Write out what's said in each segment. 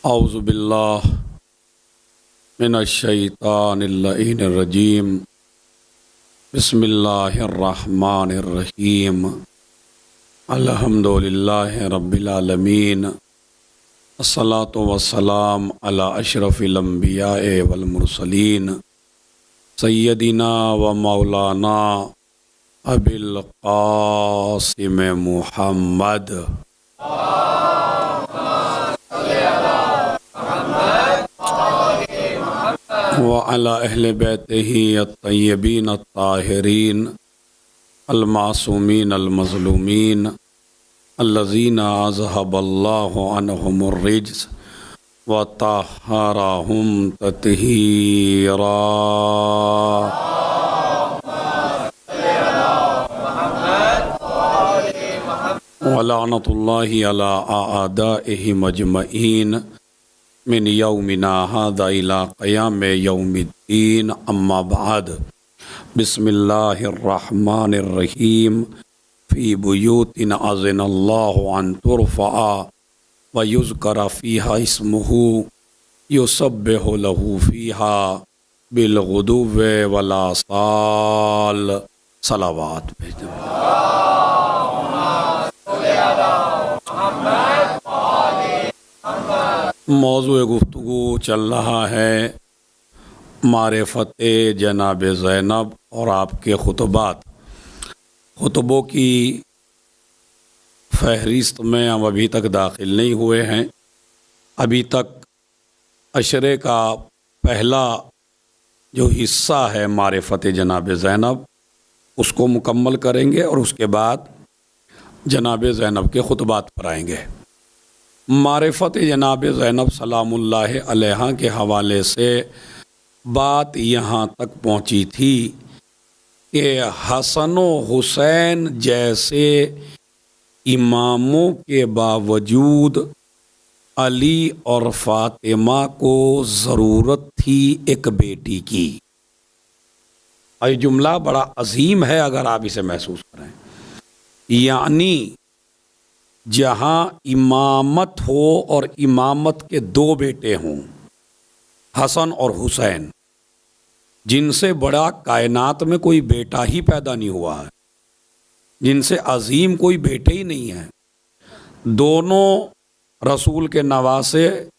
औज़ु बिल्लाह मिनश्शैतानिर्रजीम बिस्मिल्लाहिर्रहमानिर्रहीम अल्हम्दुलिल्लाहि रब्बिल आलमीन अस्सलातु वस्सलाम अला अशरफिल अंबियाए वल मुरसलीन सय्यदिना व मौलाना अबिल क़ासिम मुहम्मद व अला अहले बैतिही अत्तय्यबीन अत्ताहिरीन अल-मासूमीन अल-मज़लूमीन अल्लज़ीना अज़हबल्लाहु अन्हुमुर रिज्स व तह्हरहुम तत्हीरा। व लअनतुल्लाहि अला आदाइहिम अजमईन मिन यौमिना हाज़ा इला क़याम यौमिद्दीन अम्मा बाद बिस्मिल्लाहिर्रहमानिर्रहीम फ़ी बुयूतिन अज़िनल्लाहु अन तुरफ़अ व युज़करा फ़ीहा इस्मुहु युसब्बिहु लहू फ़ीहा बिलग़ुदुव्वि वल आसाल। सलावात भेजें। मौज़ूए गुफ्तगू चल रहा है मारिफ़त जनाब ज़ैनब और आपके खुतबात। खुतबों की फहरिस्त में हम अभी तक दाखिल नहीं हुए हैं। अभी तक अशरे का पहला जो हिस्सा है मारिफ़त जनाब ज़ैनब उसको मुकम्मल करेंगे और उसके बाद जनाब ज़ैनब के खुतबात पर आएंगे। मारिफ़त जनाब ज़ैनब सलामुल्लाहि अलैहा के हवाले से बात यहाँ तक पहुँची थी कि हसन व हुसैन जैसे इमामों के बावजूद अली और फ़ातिमा को ज़रूरत थी एक बेटी की। और ये जुमला बड़ा अजीम है अगर आप इसे महसूस करें। यानी जहाँ इमामत हो और इमामत के दो बेटे हों, हसन और हुसैन, जिनसे बड़ा कायनात में कोई बेटा ही पैदा नहीं हुआ है, जिनसे अजीम कोई बेटे ही नहीं है। दोनों रसूल के नवासे,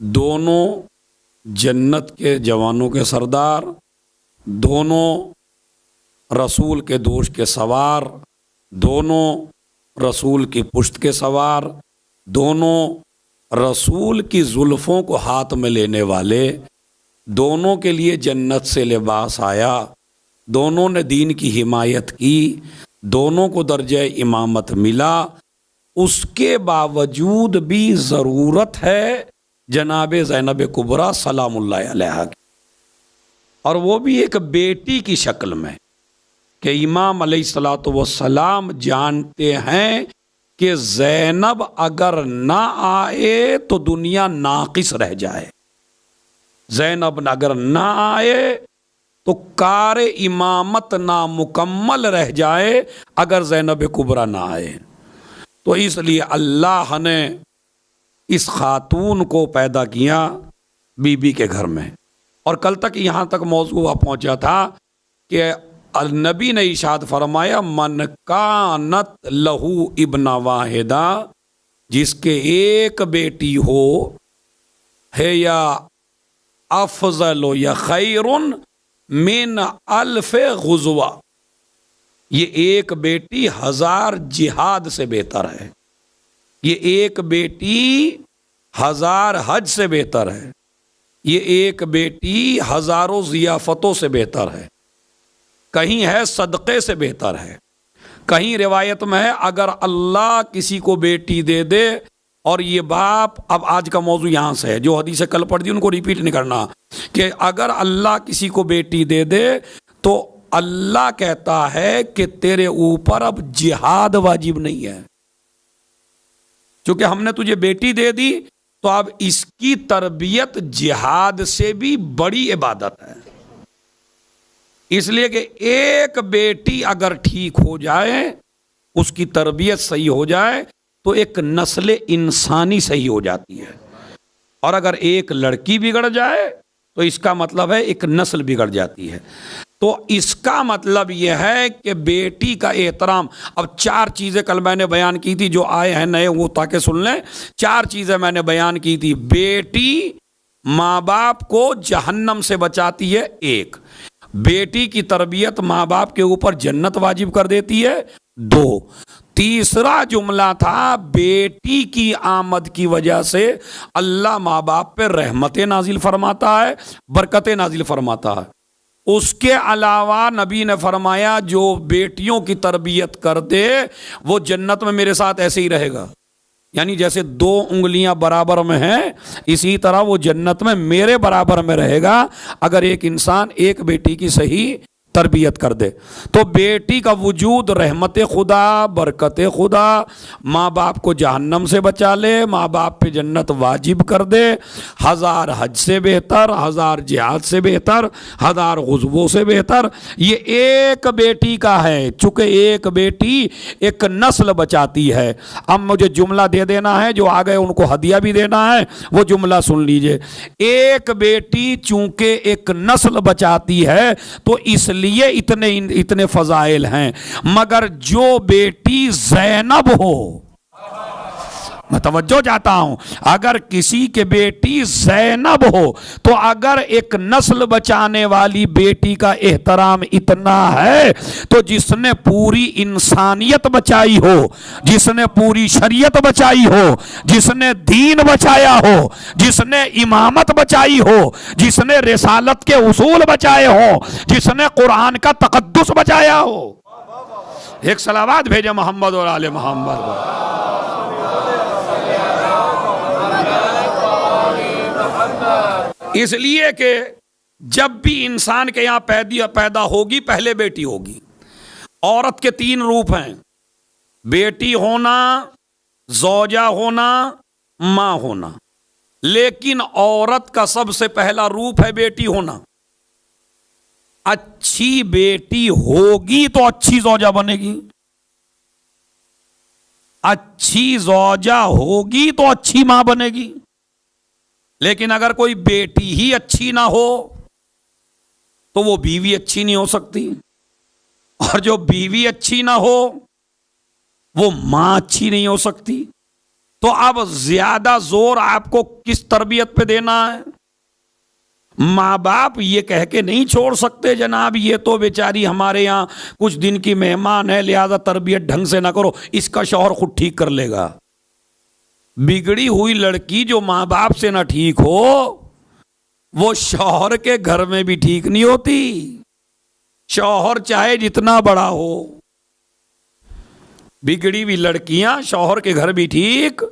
दोनों जन्नत के जवानों के सरदार, दोनों रसूल के दोष के सवार, दोनों रसूल की पुश्त के सवार, दोनों रसूल की जुल्फ़ों को हाथ में लेने वाले, दोनों के लिए जन्नत से लिबास आया, दोनों ने दीन की हिमायत की, दोनों को दर्जा इमामत मिला। उसके बावजूद भी ज़रूरत है जनाब ज़ैनब कुबरा सलामुल्लाहि अलैहा की, और वो भी एक बेटी की शक्ल में कि इमाम अलैहिस्सलातु वस्सलाम जानते हैं कि ज़ैनब अगर ना आए तो दुनिया नाक़िस रह जाए, ज़ैनब अगर ना आए तो कार इमामत नामुकम्मल रह जाए अगर ज़ैनब कुबरा ना आए। तो इसलिए अल्लाह ने इस खातून को पैदा किया बीबी के घर में। और कल तक यहाँ तक मौजू पहुँचा था कि नबी ने इरशाद फरमाया, मन कानत लहू इब्ना वाहिदा, जिसके एक बेटी हो है या अफजल या खैरुन मिन अल्फ़े गुज़वा, ये एक बेटी 1000 जिहाद से बेहतर है, ये एक बेटी 1000 हज से बेहतर है, ये एक बेटी हज़ारों ज़ियाफ़तों से बेहतर है, कहीं है सदक़े से बेहतर है। कहीं रिवायत में है अगर अल्लाह किसी को बेटी दे दे, और ये बाप अब आज का मौजू यहाँ से है, जो हदीसें कल पढ़ दी उनको रिपीट नहीं करना, कि अगर अल्लाह किसी को बेटी दे दे तो अल्लाह कहता है कि तेरे ऊपर अब जिहाद वाजिब नहीं है, क्योंकि हमने तुझे बेटी दे दी, तो अब इसकी तरबियत जिहाद से भी बड़ी इबादत है। इसलिए कि एक बेटी अगर ठीक हो जाए, उसकी तरबियत सही हो जाए, तो एक नस्ल इंसानी सही हो जाती है। और अगर एक लड़की बिगड़ जाए तो इसका मतलब है एक नस्ल बिगड़ जाती है। तो इसका मतलब यह है कि बेटी का एहतराम। अब 4 चीज़ें कल मैंने बयान की थी, जो आए हैं नए वो ताकि सुन लें। 4 चीज़ें मैंने बयान की थी। बेटी माँ बाप को जहन्नम से बचाती है, 1। बेटी की तरबियत माँ बाप के ऊपर जन्नत वाजिब कर देती है, 2। तीसरा जुमला था, बेटी की आमद की वजह से अल्लाह माँ बाप पे रहमतें नाजिल फरमाता है, बरकतें नाजिल फरमाता है। उसके अलावा नबी ने फरमाया जो बेटियों की तरबियत कर दे वो जन्नत में मेरे साथ ऐसे ही रहेगा। यानी जैसे 2 उंगलियां बराबर में हैं, इसी तरह वो जन्नत में मेरे बराबर में रहेगा अगर एक इंसान एक बेटी की सही तरबियत कर दे। तो बेटी का वजूद रहमत खुदा, बरकत खुदा, माँ बाप को जहन्नम से बचा ले, माँ बाप पे जन्नत वाजिब कर दे। 1000 हज से बेहतर, 1000 जिहाद से बेहतर, 1000 गुज़वों से बेहतर ये एक बेटी का है। चूँकि एक बेटी एक नस्ल बचाती है। अब मुझे जुमला दे देना है, जो आ गए उनको हदिया भी देना है, वो जुमला सुन लीजिए। एक बेटी चूँकि एक नस्ल बचाती है तो इसलिए इतने फजाइल हैं। मगर जो बेटी ज़ैनब हो, मैं तवज्जो चाहता हूं, अगर किसी के बेटी ज़ैनब हो तो अगर एक नस्ल बचाने वाली बेटी का एहतराम इतना है तो जिसने पूरी इंसानियत बचाई हो, जिसने पूरी शरीयत बचाई हो, जिसने दीन बचाया हो, जिसने इमामत बचाई हो, जिसने रिसालत के उसूल बचाए हो, जिसने कुरान का तकद्दुस बचाया हो। एक सलावत भेजे मोहम्मद और आले मोहम्मद। इसलिए कि जब भी इंसान के यहां पैदा होगी पहले बेटी होगी। औरत के 3 रूप हैं, बेटी होना, ज़ौजा होना, मां होना। लेकिन औरत का सबसे पहला रूप है बेटी होना। अच्छी बेटी होगी तो अच्छी ज़ौजा बनेगी, अच्छी ज़ौजा होगी तो अच्छी मां बनेगी। लेकिन अगर कोई बेटी ही अच्छी ना हो तो वो बीवी अच्छी नहीं हो सकती, और जो बीवी अच्छी ना हो वो मां अच्छी नहीं हो सकती। तो अब ज्यादा जोर आपको किस तरबियत पे देना है? माँ बाप ये कह के नहीं छोड़ सकते जनाब ये तो बेचारी हमारे यहाँ कुछ दिन की मेहमान है लिहाजा तरबियत ढंग से ना करो, इसका शौहर खुद ठीक कर लेगा। बिगड़ी हुई लड़की जो माँ बाप से ना ठीक हो वो शौहर के घर में भी ठीक नहीं होती, शौहर चाहे जितना बड़ा हो। बिगड़ी हुई लड़कियां शौहर के घर भी ठीक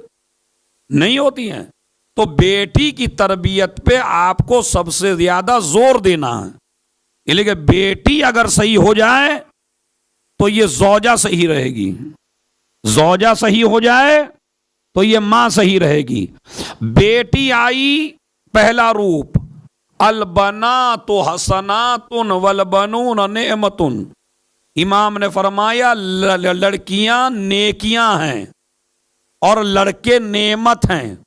नहीं होती हैं। तो बेटी की तरबियत पे आपको सबसे ज्यादा जोर देना है। इसलिए बेटी अगर सही हो जाए तो ये ज़ौजा सही रहेगी, ज़ौजा सही हो जाए तो ये मां सही रहेगी। बेटी आई पहला रूप, अलबना तो हसनातुन वलबनून नेमतुन। इमाम ने फरमाया लड़कियां नेकियां हैं और लड़के नेमत हैं।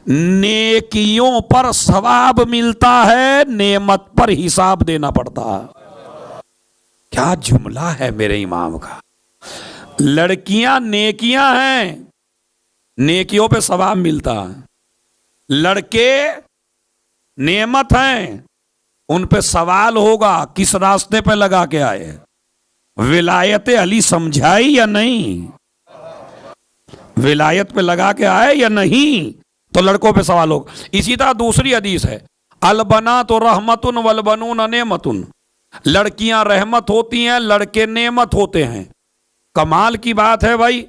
नेकियों पर सवाब मिलता है, नेमत पर हिसाब देना पड़ता है। क्या जुमला है मेरे इमाम का। लड़कियां नेकियां हैं, नेकियों पे सवाब मिलता है। लड़के नेमत हैं, उन पे सवाल होगा किस रास्ते पे लगा के आए, विलायत अली समझाई या नहीं, विलायत पे लगा के आए या नहीं, तो लड़कों पे सवाल होगा। इसी तरह दूसरी हदीस है, अलबना तो रहमतुन वलबनून नेमतुन। लड़कियां रहमत होती हैं, लड़के नेमत होते हैं। कमाल की बात है भाई,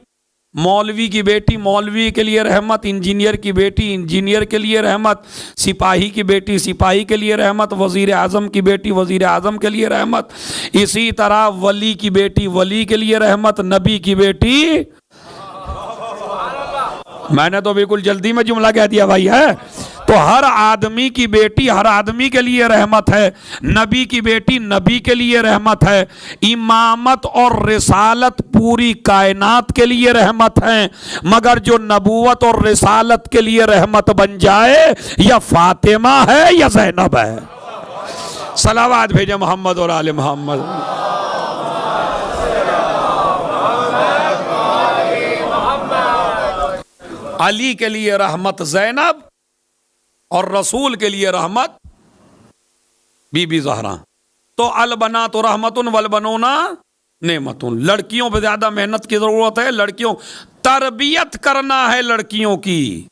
मौलवी की बेटी मौलवी के लिए रहमत, इंजीनियर की बेटी इंजीनियर के लिए रहमत, सिपाही की बेटी सिपाही के लिए रहमत, वजीर आजम की बेटी वजीर आजम के लिए रहमत, इसी तरह वली की बेटी वली के लिए रहमत, नबी की बेटी। मैंने तो बिल्कुल जल्दी में जुमला कह दिया भाई है। तो हर आदमी की बेटी हर आदमी के लिए रहमत है, नबी की बेटी नबी के लिए रहमत है, इमामत और रिसालत पूरी कायनात के लिए रहमत है। मगर जो नबूवत और रिसालत के लिए रहमत बन जाए, या फातिमा है या ज़ैनब है। सलावात भेजे मोहम्मद और आले मोहम्मद। अली के लिए रहमत ज़ैनब और रसूल के लिए रहमत बीबी ज़हरा। तो अल बना तो रहमतुन वल बनोना नेमतुन। लड़कियों पे ज्यादा मेहनत की जरूरत है, लड़कियों तरबियत करना है लड़कियों की,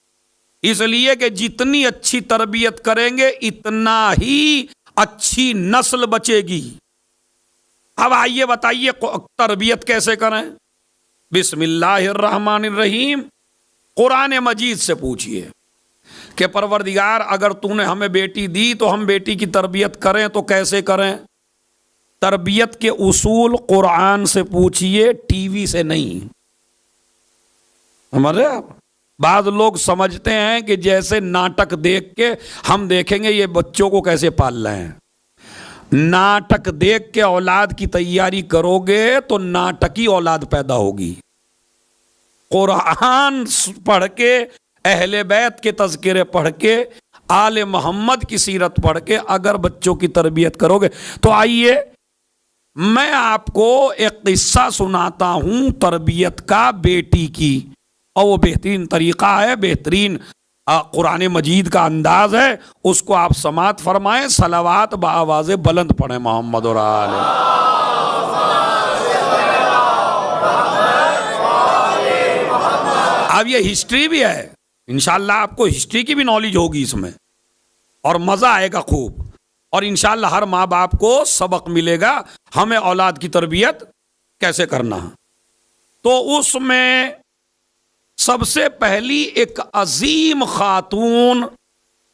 इसलिए कि जितनी अच्छी तरबियत करेंगे इतना ही अच्छी नस्ल बचेगी। अब आइए बताइए तरबियत कैसे करें। बिस्मिल्लाहिर्रहमानिर्रहीम। कुरान मजीद से पूछिए कि परवरदिगार अगर तूने हमें बेटी दी तो हम बेटी की तरबियत करें तो कैसे करें। तरबियत के उसूल कुरान से पूछिए, टीवी से नहीं। हमारे बाद लोग समझते हैं कि जैसे नाटक देख के हम देखेंगे ये बच्चों को कैसे पाल रहे हैं। नाटक देख के औलाद की तैयारी करोगे तो नाटकी औलाद पैदा होगी। कुरान पढ़ के, अहले बैत के तज़किरे पढ़ के, आले मोहम्मद की सीरत पढ़ के अगर बच्चों की तरबियत करोगे तो आइए मैं आपको एक किस्सा सुनाता हूं तरबियत का बेटी की, और वो बेहतरीन तरीका है, बेहतरीन कुरान मजीद का अंदाज है, उसको आप समात फरमाएं, सलावात बाआवाज़े बुलंद पढ़ें मोहम्मद और आले। अब ये हिस्ट्री भी है, इंशाल्लाह आपको हिस्ट्री की भी नॉलेज होगी इसमें और मजा आएगा खूब, और इंशाल्लाह हर माँ बाप को सबक मिलेगा हमें औलाद की तरबियत कैसे करना है। तो उसमें सबसे पहली एक अजीम खातून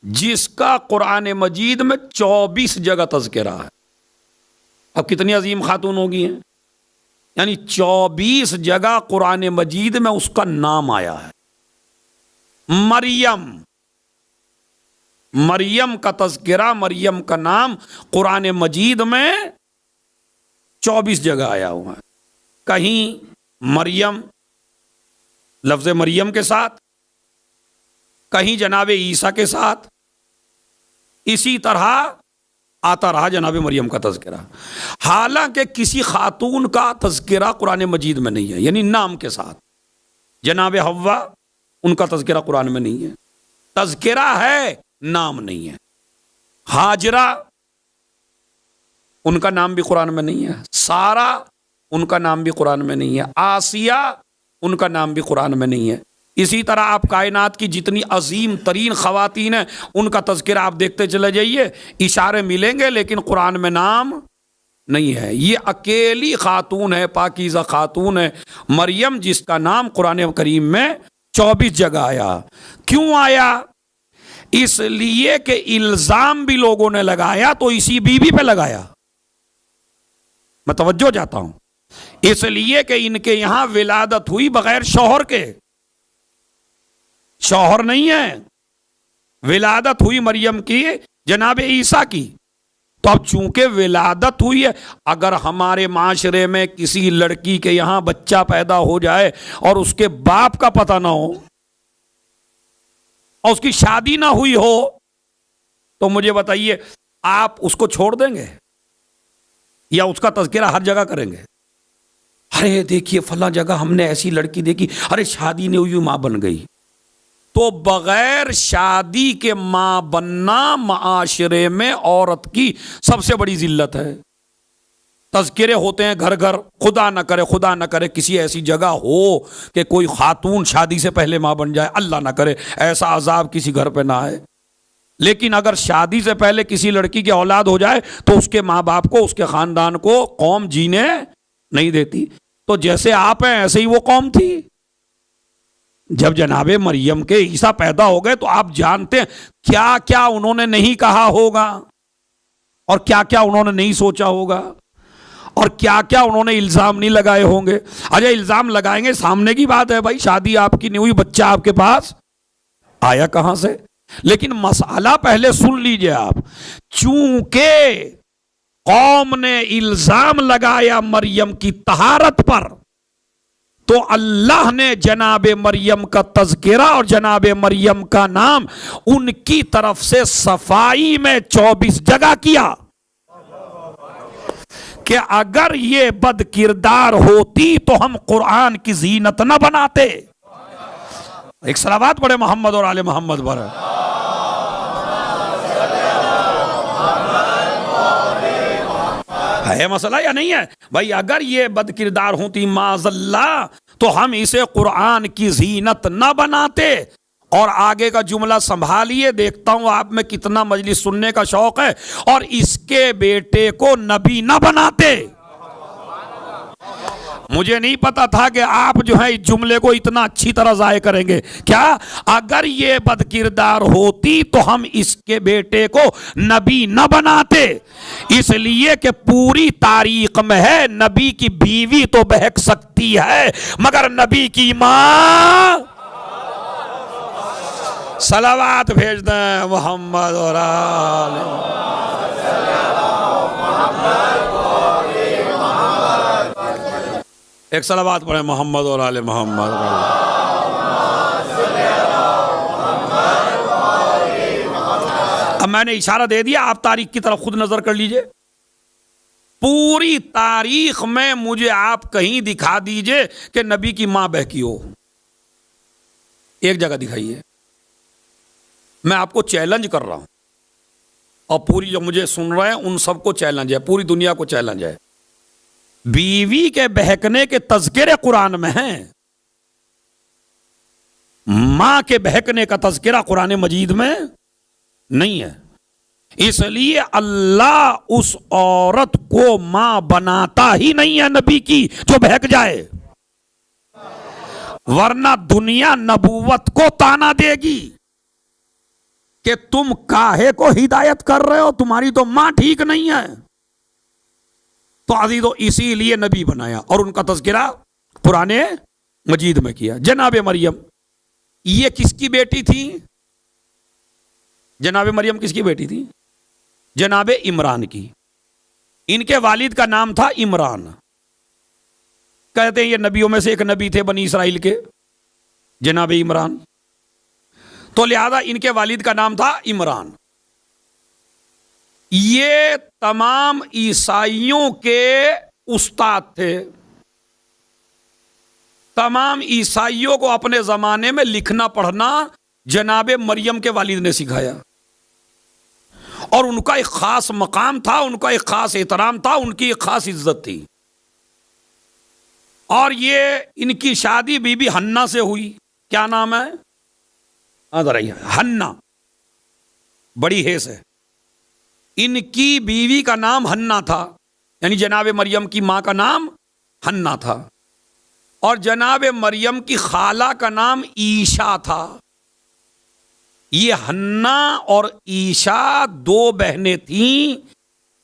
जिसका कुरान मजीद में 24 जगह तज़किरा है। अब कितनी अजीम खातून होगी हैं, यानी 24 जगह कुरान मजीद में उसका नाम आया है। मरियम, मरियम का तज़किरा, मरियम का नाम कुरान मजीद में 24 जगह आया हुआ है। कहीं मरियम लफ्ज़ मरियम के साथ, कहीं जनाब ईसा के साथ, इसी तरह आता रहा जनाब मरियम का तज़किरा। हालांकि किसी खातून का तज़किरा कुरान मजीद में नहीं है, यानी नाम के साथ। जनाब हव्वा उनका तज़किरा कुरान में नहीं है, तज़किरा है नाम नहीं है। हाजरा उनका नाम भी कुरान में नहीं है, सारा उनका नाम भी कुरान में नहीं है, आसिया उनका नाम भी कुरान में नहीं है। इसी तरह आप कायनात की जितनी अजीम तरीन ख़वातीन हैं उनका तज़किरा आप देखते चले जाइए, इशारे मिलेंगे लेकिन कुरान में नाम नहीं है। ये अकेली खातून है, पाकीज़ा खातून है मरियम, जिसका नाम कुरान करीम में 24 जगह आया। क्यों आया? इसलिए कि इल्ज़ाम भी लोगों ने लगाया तो इसी बीबी पे लगाया। मैं तवज्जो चाहता हूं, इसलिए कि इनके यहां विलादत हुई बगैर शौहर के, शौहर नहीं है, विलादत हुई मरियम की जनाब ईसा की। तो अब चूंकि विलादत हुई है, अगर हमारे माशरे में किसी लड़की के यहां बच्चा पैदा हो जाए और उसके बाप का पता ना हो और उसकी शादी ना हुई हो, तो मुझे बताइए आप उसको छोड़ देंगे या उसका तज़किरा हर जगह करेंगे? अरे देखिए फला जगह हमने ऐसी लड़की देखी, अरे शादी नहीं हुई मां बन गई। तो बगैर शादी के मां बनना माशरे में औरत की सबसे बड़ी जिल्लत है। तज़किरे होते हैं घर घर, खुदा न करे किसी ऐसी जगह हो कि कोई खातून शादी से पहले मां बन जाए, अल्लाह ना करे ऐसा अजाब किसी घर पे ना आए। लेकिन अगर शादी से पहले किसी लड़की की औलाद हो जाए तो उसके माँ बाप को, उसके खानदान को कौम जीने नहीं देती। तो जैसे आप हैं ऐसे ही वो कौम थी। जब जनाबे मरियम के ईसा पैदा हो गए तो आप जानते हैं क्या क्या उन्होंने नहीं कहा होगा और क्या क्या उन्होंने नहीं सोचा होगा और क्या क्या उन्होंने इल्जाम नहीं लगाए होंगे। अच्छा इल्जाम लगाएंगे, सामने की बात है भाई, शादी आपकी नहीं हुई, बच्चा आपके पास आया कहां से? लेकिन मसाला पहले सुन लीजिए आप। चूंकि कौम ने इल्जाम लगाया मरियम की तहारत पर, तो अल्लाह ने जनाबे मरियम का तज़किरा और जनाबे मरियम का नाम उनकी तरफ से सफाई में 24 जगह किया कि अगर ये बद किरदार होती तो हम कुरान की जीनत न बनाते। एक सलावत पढ़े मोहम्मद और आले मोहम्मद पर। है मसला या नहीं है भाई? अगर ये बद किरदार होती माज़ल्ला तो हम इसे कुरान की जीनत न बनाते। और आगे का जुमला संभालिए, देखता हूं आप में कितना मजलिस सुनने का शौक है। और इसके बेटे को नबी न बनाते। मुझे नहीं पता था कि आप जो है इस जुमले को इतना अच्छी तरह ज़ाय करेंगे। क्या अगर ये बदकिरदार होती तो हम इसके बेटे को नबी न बनाते, इसलिए कि पूरी तारीख में है नबी की बीवी तो बहक सकती है मगर नबी की मां। सलावात भेज दें मोहम्मद और एक सलावात पढ़े मोहम्मद और आले मोहम्मद। अब मैंने इशारा दे दिया, आप तारीख की तरफ खुद नजर कर लीजिए। पूरी तारीख में मुझे आप कहीं दिखा दीजिए कि नबी की मां बहकी हो। एक जगह दिखाइए। मैं आपको चैलेंज कर रहा हूं और पूरी जो मुझे सुन रहे हैं उन सबको चैलेंज है, पूरी दुनिया को चैलेंज है। बीवी के बहकने के तज़किरे कुरान में हैं, मां के बहकने का तज़किरा कुरान मजीद में नहीं है। इसलिए अल्लाह उस औरत को मां बनाता ही नहीं है नबी की जो बहक जाए, वरना दुनिया नबूवत को ताना देगी कि तुम काहे को हिदायत कर रहे हो, तुम्हारी तो मां ठीक नहीं है। तो अजी तो इसीलिए नबी बनाया और उनका तज़किरा पुराने मजीद में किया। जनाबे मरियम ये किसकी बेटी थी? जनाबे मरियम किसकी बेटी थी? जनाबे इमरान की। इनके वालिद का नाम था इमरान। कहते हैं ये नबियों में से एक नबी थे बनी इसराइल के, जनाबे इमरान। तो लिहाजा इनके वालिद का नाम था इमरान। ये तमाम ईसाइयों के उस्ताद थे। तमाम ईसाइयों को अपने जमाने में लिखना पढ़ना जनाबे मरियम के वालिद ने सिखाया और उनका एक खास मकाम था, उनका एक खास एहतराम था, उनकी एक खास इज्जत थी। और ये इनकी शादी बीबी हन्ना से हुई। क्या नाम है? हन्ना, बड़ी हेस है। इनकी बीवी का नाम हन्ना था, यानी जनाबे मरियम की मां का नाम हन्ना था और जनाबे मरियम की खाला का नाम ईशा था। ये हन्ना और ईशा दो बहनें थीं।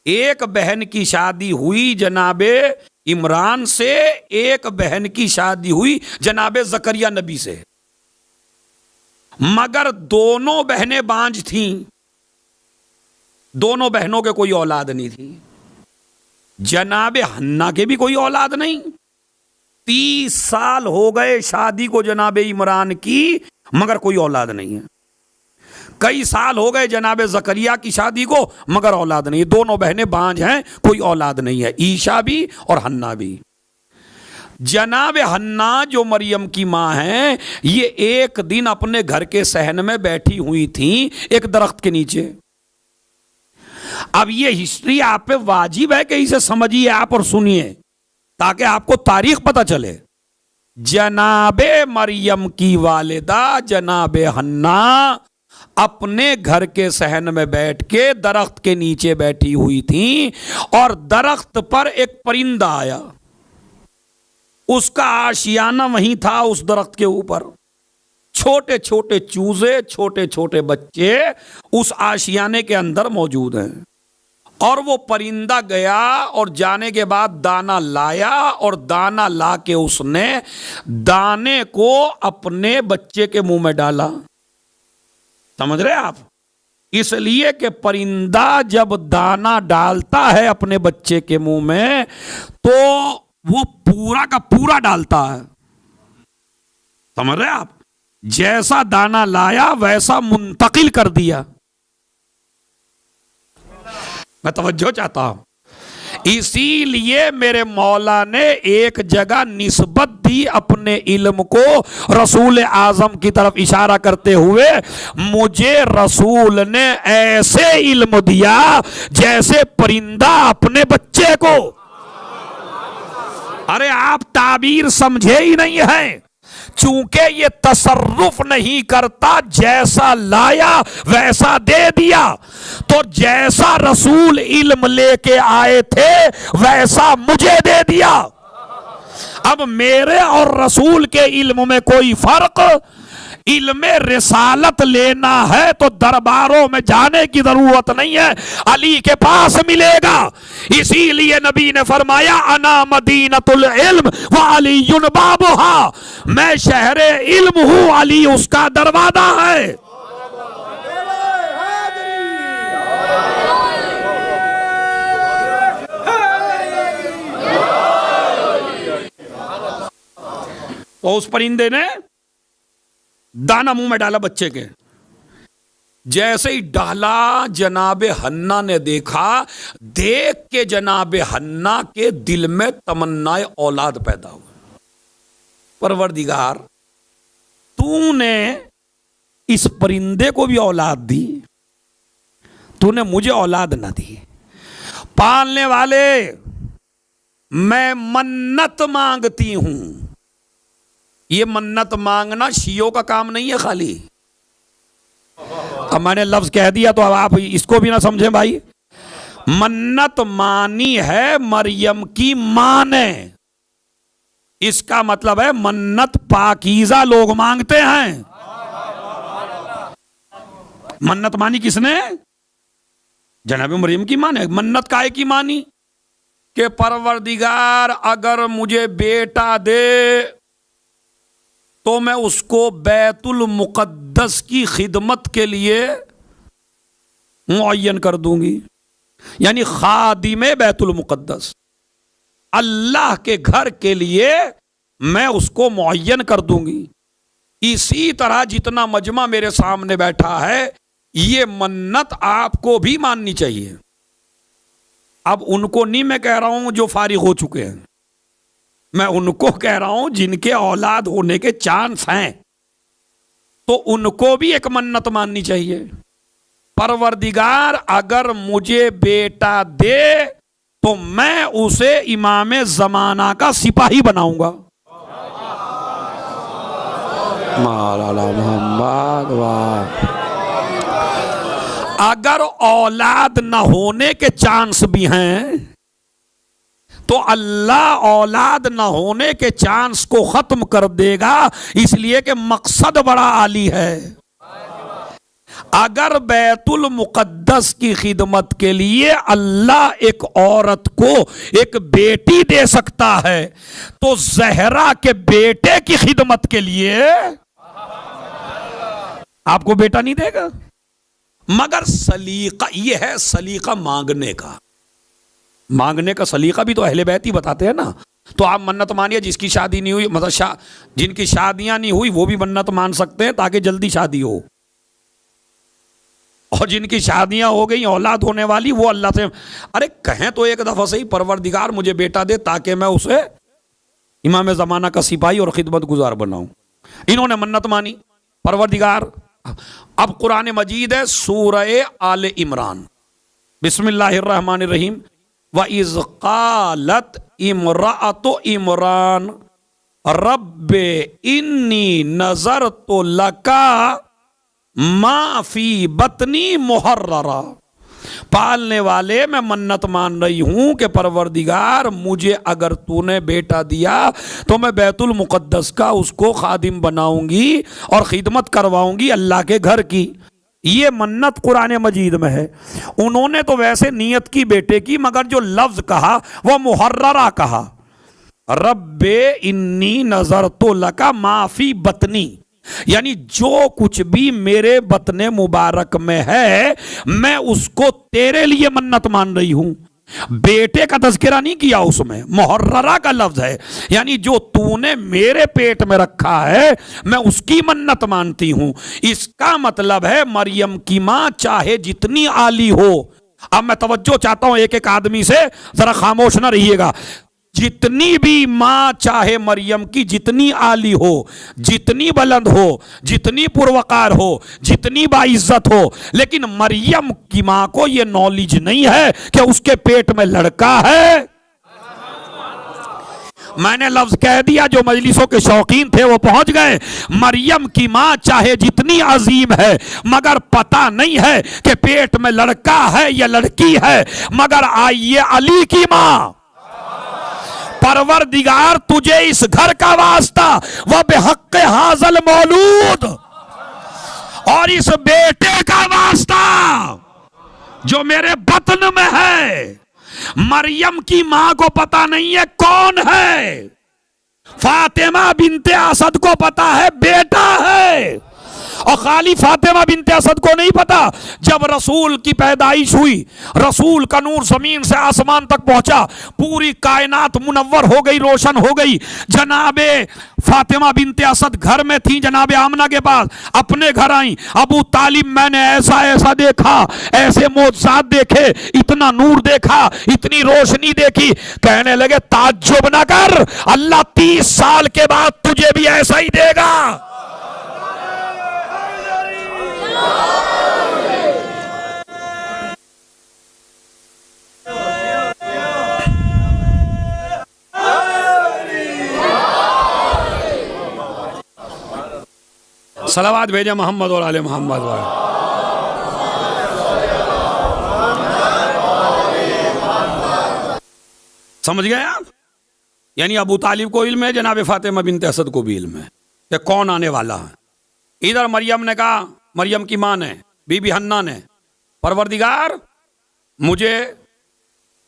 एक बहन की शादी हुई जनाबे इमरान से, एक बहन की शादी हुई जनाबे जकरिया नबी से, मगर दोनों बहनें बांझ थीं। दोनों बहनों के कोई औलाद नहीं थी। जनाबे हन्ना के भी कोई औलाद नहीं। 30 साल हो गए शादी को जनाबे इमरान की, मगर कोई औलाद नहीं है। कई साल हो गए जनाबे जकरिया की शादी को, मगर औलाद नहीं। दोनों बहनें बांझ हैं, कोई औलाद नहीं है, ईशा भी और हन्ना भी। जनाबे हन्ना जो मरियम की मां हैं, ये एक दिन अपने घर के सहन में बैठी हुई थी एक दरख्त के नीचे। अब ये हिस्ट्री आप पे वाजिब है कि इसे समझिए आप और सुनिए ताकि आपको तारीख पता चले। जनाबे मरियम की वालिदा जनाबे हन्ना अपने घर के सहन में बैठ के दरख्त के नीचे बैठी हुई थी और दरख्त पर एक परिंदा आया। उसका आशियाना वहीं था उस दरख्त के ऊपर। छोटे छोटे चूजे, छोटे छोटे बच्चे उस आशियाने के अंदर मौजूद हैं। और वो परिंदा गया और जाने के बाद दाना लाया और दाना ला के उसने दाने को अपने बच्चे के मुंह में डाला। समझ रहे आप? इसलिए कि परिंदा जब दाना डालता है अपने बच्चे के मुंह में तो वो पूरा का पूरा डालता है। समझ रहे आप? जैसा दाना लाया वैसा मुंतकिल कर दिया। मैं तवज्जो चाहता हूं। इसीलिए मेरे मौला ने एक जगह निस्बत दी अपने इल्म को रसूल आजम की तरफ इशारा करते हुए, मुझे रसूल ने ऐसे इल्म दिया जैसे परिंदा अपने बच्चे को। अरे आप ताबीर समझे ही नहीं है। चूंकि ये तसर्रुफ नहीं करता, जैसा लाया वैसा दे दिया, तो जैसा रसूल इल्म लेके आए थे वैसा मुझे दे दिया। अब मेरे और रसूल के इल्म में कोई फर्क? इल्म रिसालत लेना है तो दरबारों में जाने की जरूरत नहीं है, अली के पास मिलेगा। इसीलिए नबी ने फरमाया, अना मदीनतुल इल्म व अलीयुन बाबुहा, मैं शहरे इल्म हूं, अली उसका दरवाजा है। तो उस परिंदे ने दाना मुंह में डाला बच्चे के। जैसे ही डाला, जनाबे हन्ना ने देखा। देख के जनाबे हन्ना के दिल में तमन्नाए औलाद पैदा हुआ। परवरदिगार, तूने इस परिंदे को भी औलाद दी, तूने मुझे औलाद ना दी। पालने वाले, मैं मन्नत मांगती हूं। ये मन्नत मांगना शियों का काम नहीं है खाली। अब मैंने लफ्ज कह दिया तो अब आप इसको भी ना समझें भाई। मन्नत मानी है मरियम की मां ने। इसका मतलब है मन्नत पाकीज़ा लोग मांगते हैं। मन्नत मानी किसने? जनाब मरियम की मां ने। मन्नत काहे की मानी? कि परवरदिगार अगर मुझे बेटा दे तो मैं उसको बैतुल मुक़द्दस की खिदमत के लिए मुअय्यन कर दूंगी। यानी खादिमे बैतुल मुक़द्दस, अल्लाह के घर के लिए मैं उसको मुअय्यन कर दूंगी। इसी तरह जितना मजमा मेरे सामने बैठा है, ये मन्नत आपको भी माननी चाहिए। अब उनको नहीं मैं कह रहा हूं जो फारिग हो चुके हैं, मैं उनको कह रहा हूं जिनके औलाद होने के चांस हैं, तो उनको भी एक मन्नत माननी चाहिए। परवरदिगार अगर मुझे बेटा दे तो मैं उसे इमाम जमाना का सिपाही बनाऊंगा। मौलाना मोहम्मद वाह। अगर औलाद न होने के चांस भी हैं तो अल्लाह औलाद न होने के चांस को खत्म कर देगा, इसलिए कि मकसद बड़ा आली है। अगर बैतुल मुक़द्दस की खिदमत के लिए अल्लाह एक औरत को एक बेटी दे सकता है, तो ज़हरा के बेटे की खिदमत के लिए आपको बेटा नहीं देगा। मगर सलीका ये है, सलीका मांगने का। मांगने का सलीका भी तो अहले बैत ही बताते हैं ना। तो आप मन्नत मानिए, जिसकी शादी नहीं हुई, मतलब जिनकी शादियां नहीं हुई वो भी मन्नत मान सकते हैं ताकि जल्दी शादी हो, और जिनकी शादियां हो गई, औलाद होने वाली, वो अल्लाह से अरे कहें तो एक दफा सही, परवरदिगार मुझे बेटा दे ताकि मैं उसे इमाम ज़माना का सिपाही और खिदमत गुजार बनाऊं। इन्होंने मन्नत मानी। परवरदिगार, अब कुरान मजीद है सूरह आले इमरान, बिस्मिल्लाहिर्रहमानिर्रहीम। व इज़ क़ालत इमराअतु इमरान रब्बे इन्नी नज़रतु लका मा फी बतनी मुहर्ररा। पालने वाले, मैं मन्नत मान रही हूं कि परवरदिगार मुझे अगर तूने बेटा दिया तो मैं बैतुल मुक़द्दस का उसको खादिम बनाऊंगी और खिदमत करवाऊंगी अल्लाह के घर की। ये मन्नत कुरान मजीद में है। उन्होंने तो वैसे नियत की बेटे की, मगर जो लफ्ज कहा वह मुहर्ररा कहा। रब्बे इन्नी नज़रतु लका माफी बतनी, यानी जो कुछ भी मेरे बतने मुबारक में है मैं उसको तेरे लिए मन्नत मान रही हूं। बेटे का तज़किरा नहीं किया, उसमें मुहर्ररा का लफ्ज है, यानी जो तूने मेरे पेट में रखा है मैं उसकी मन्नत मानती हूं। इसका मतलब है मरियम की मां चाहे जितनी आली हो। अब मैं तवज्जो चाहता हूं एक एक आदमी से, जरा खामोश ना रहिएगा। जितनी भी मां चाहे मरियम की जितनी आली हो, जितनी बुलंद हो, जितनी पुरवकार हो, जितनी बाइज्जत हो, लेकिन मरियम की मां को यह नॉलेज नहीं है कि उसके पेट में लड़का है। मैंने लफ्ज कह दिया, जो मजलिसों के शौकीन थे वो पहुंच गए। मरियम की मां चाहे जितनी अजीम है मगर पता नहीं है कि पेट में लड़का है या लड़की है। मगर आइए अली की मां, परवरदिगार तुझे इस घर का वास्ता वह बेहक हाजल मौलूद, और इस बेटे का वास्ता जो मेरे बतन में है। मरियम की मां को पता नहीं है कौन है, फातिमा बिनते असद को पता है बेटा है। और खाली फातिमा बिनते असद को नहीं पता, जब रसूल की पैदाइश हुई, रसूल का नूर जमीन से आसमान तक पहुंचा, पूरी कायनात मुनव्वर हो गई, रोशन हो गई। जनाबे फातिमा बिनते असद घर में थी, जनाबे आमना के पास, अपने घर आई। अबू तालिब, मैंने ऐसा ऐसा देखा, ऐसे मौजज़ात देखे, इतना नूर देखा, इतनी रोशनी देखी। कहने लगे ताज्जुब ना कर, अल्लाह 30 साल के बाद तुझे भी ऐसा ही देगा। सलावत भेजे मोहम्मद और आले मोहम्मद। समझ गए आप? यानी अबू तालिब को इल्म है, जनाब फातिमा बिनते असद को भी इल्म है कि कौन आने वाला है। इधर मरियम ने कहा, मरियम की मां ने, बीबी हन्ना ने, परवरदिगार मुझे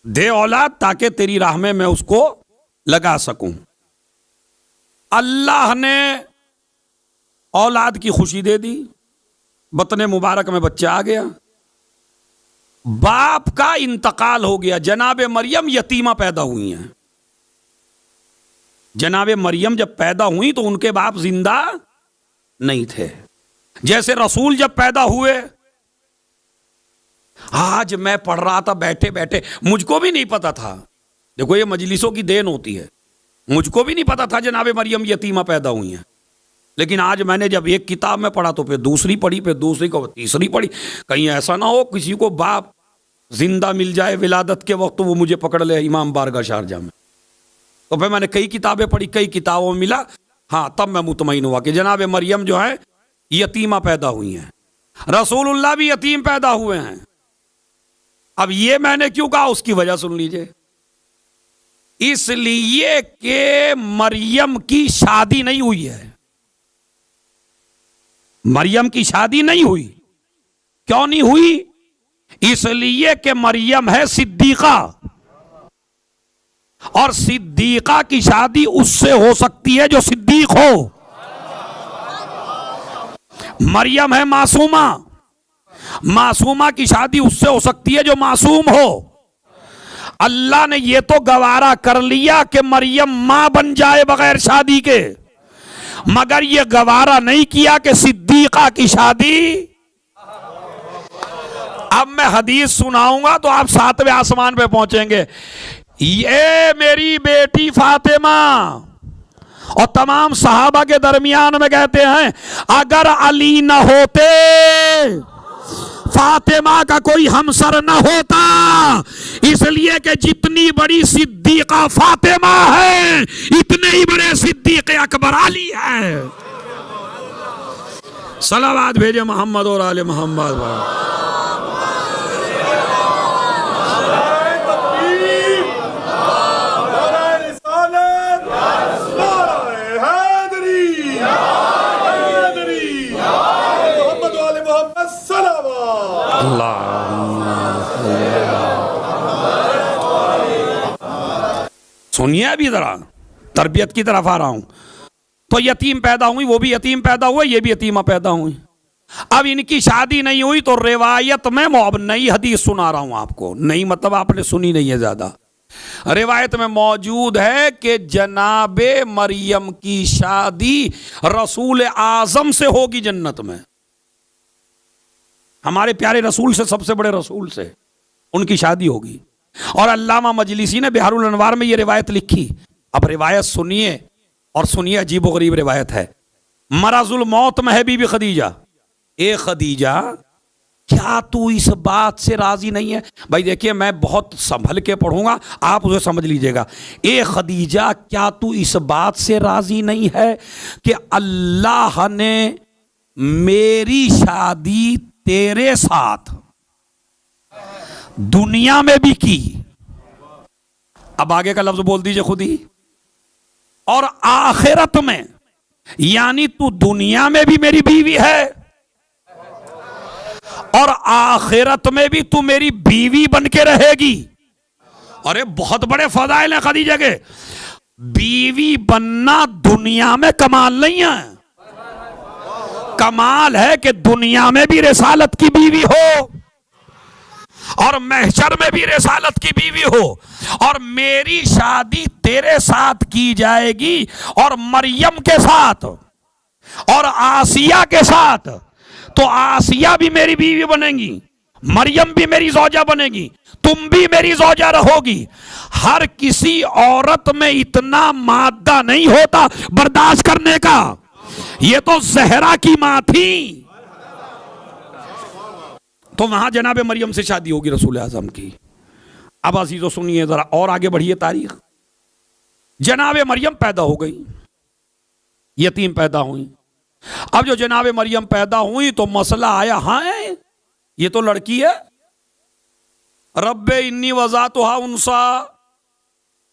दे औलाद ताकि तेरी राह में मैं उसको लगा सकूं। अल्लाह ने औलाद की खुशी दे दी, बतने मुबारक में बच्चा आ गया। बाप का इंतकाल हो गया, जनाब मरियम यतीमा पैदा हुई हैं। जनाब मरियम जब पैदा हुई तो उनके बाप जिंदा नहीं थे। जैसे रसूल जब पैदा हुए, आज मैं पढ़ रहा था बैठे बैठे, मुझको भी नहीं पता था, देखो ये मजलिसों की देन होती है, मुझको भी नहीं पता था जनाब मरियम यतीमा पैदा हुई हैं। लेकिन आज मैंने जब एक किताब में पढ़ा तो फिर दूसरी पढ़ी, फिर दूसरी को तीसरी पढ़ी। कहीं ऐसा ना हो किसी को बाप जिंदा मिल जाए विलादत के वक्त, वो मुझे पकड़ ले इमाम बारगाह शारजा में। तो फिर मैंने कई किताबें पढ़ी, कई किताबों में मिला, हाँ तब मैं मुतमईन हुआ कि जनाब मरियम जो है यतीमा पैदा हुई हैं। रसूलुल्लाह भी यतीम पैदा हुए हैं। अब ये मैंने क्यों कहा, उसकी वजह सुन लीजिए। इसलिए कि मरियम की शादी नहीं हुई है, मरियम की शादी नहीं हुई। क्यों नहीं हुई? इसलिए कि मरियम है सिद्दीका, और सिद्दीका की शादी उससे हो सकती है जो सिद्दीक हो। मरियम है मासूमा, मासूमा की शादी उससे हो सकती है जो मासूम हो। अल्लाह ने ये तो गवारा कर लिया कि मरियम मां बन जाए बगैर शादी के, मगर ये गवारा नहीं किया कि सिद्दीका की शादी। अब मैं हदीस सुनाऊंगा तो आप 7वें आसमान पे पहुंचेंगे। ये मेरी बेटी फातिमा, और तमाम सहाबा के दरमियान में कहते हैं अगर अली न होते, फातिमा का कोई हमसर न होता, इसलिए कि जितनी बड़ी सिद्दीका फातिमा है इतने ही बड़े सिद्दीक अकबर अली है। सलावत भेजे मोहम्मद और आले मोहम्मद। सुनिए अभी जरा, तरबियत की तरफ आ रहा हूं। तो यतीम पैदा हुई, वो भी यतीम पैदा हुआ, ये भी यतीमा पैदा हुई। अब इनकी शादी नहीं हुई तो रिवायत में, अब नई हदीस सुना रहा हूं आपको, नई मतलब आपने सुनी नहीं है ज्यादा, रिवायत में मौजूद है कि जनाबे मरियम की शादी रसूल आजम से होगी जन्नत में, हमारे प्यारे रसूल से, सबसे बड़े रसूल से उनकी शादी होगी। और अल्लामा मजलिसी ने बिहारुल अनवार में ये रिवायत लिखी। अब रिवायत सुनिए, और सुनिए अजीबो गरीब रिवायत है। मराजुल मौत में है बीबी खदीजा, ए खदीजा क्या तू इस बात से राजी नहीं है? भाई देखिए मैं बहुत संभल के पढ़ूंगा, आप उसे समझ लीजिएगा। ए खदीजा क्या तू इस बात से राजी नहीं है कि अल्लाह ने मेरी शादी तेरे साथ दुनिया में भी की, अब आगे का लफ्ज बोल दीजिए खुद ही, और आखिरत में, यानी तू दुनिया में भी मेरी बीवी है और आखिरत में भी तू मेरी बीवी बन के रहेगी। अरे बहुत बड़े फजाइल हैं खदीजा के। बीवी बनना दुनिया में कमाल नहीं है, कमाल है कि दुनिया में भी रिसालत की बीवी हो और महशर में भी रिसालत की बीवी हो। और मेरी शादी तेरे साथ की जाएगी और मरियम के साथ और आसिया के साथ, तो आसिया भी मेरी बीवी बनेगी, मरियम भी मेरी ज़ौजा बनेगी, तुम भी मेरी ज़ौजा रहोगी। हर किसी औरत में इतना मादा नहीं होता बर्दाश्त करने का, ये तो जहरा की मां थी। तो वहां जनाबे मरियम से शादी होगी रसूल आजम की। अब अजीजों सुनिए जरा और आगे बढ़िए तारीख। जनाबे मरियम पैदा हो गई, यतीम पैदा हुई। अब जो जनाबे मरियम पैदा हुई तो मसला आया, हाँ ये तो लड़की है, रब्बे इन्नी वज़ातुहा उनसा,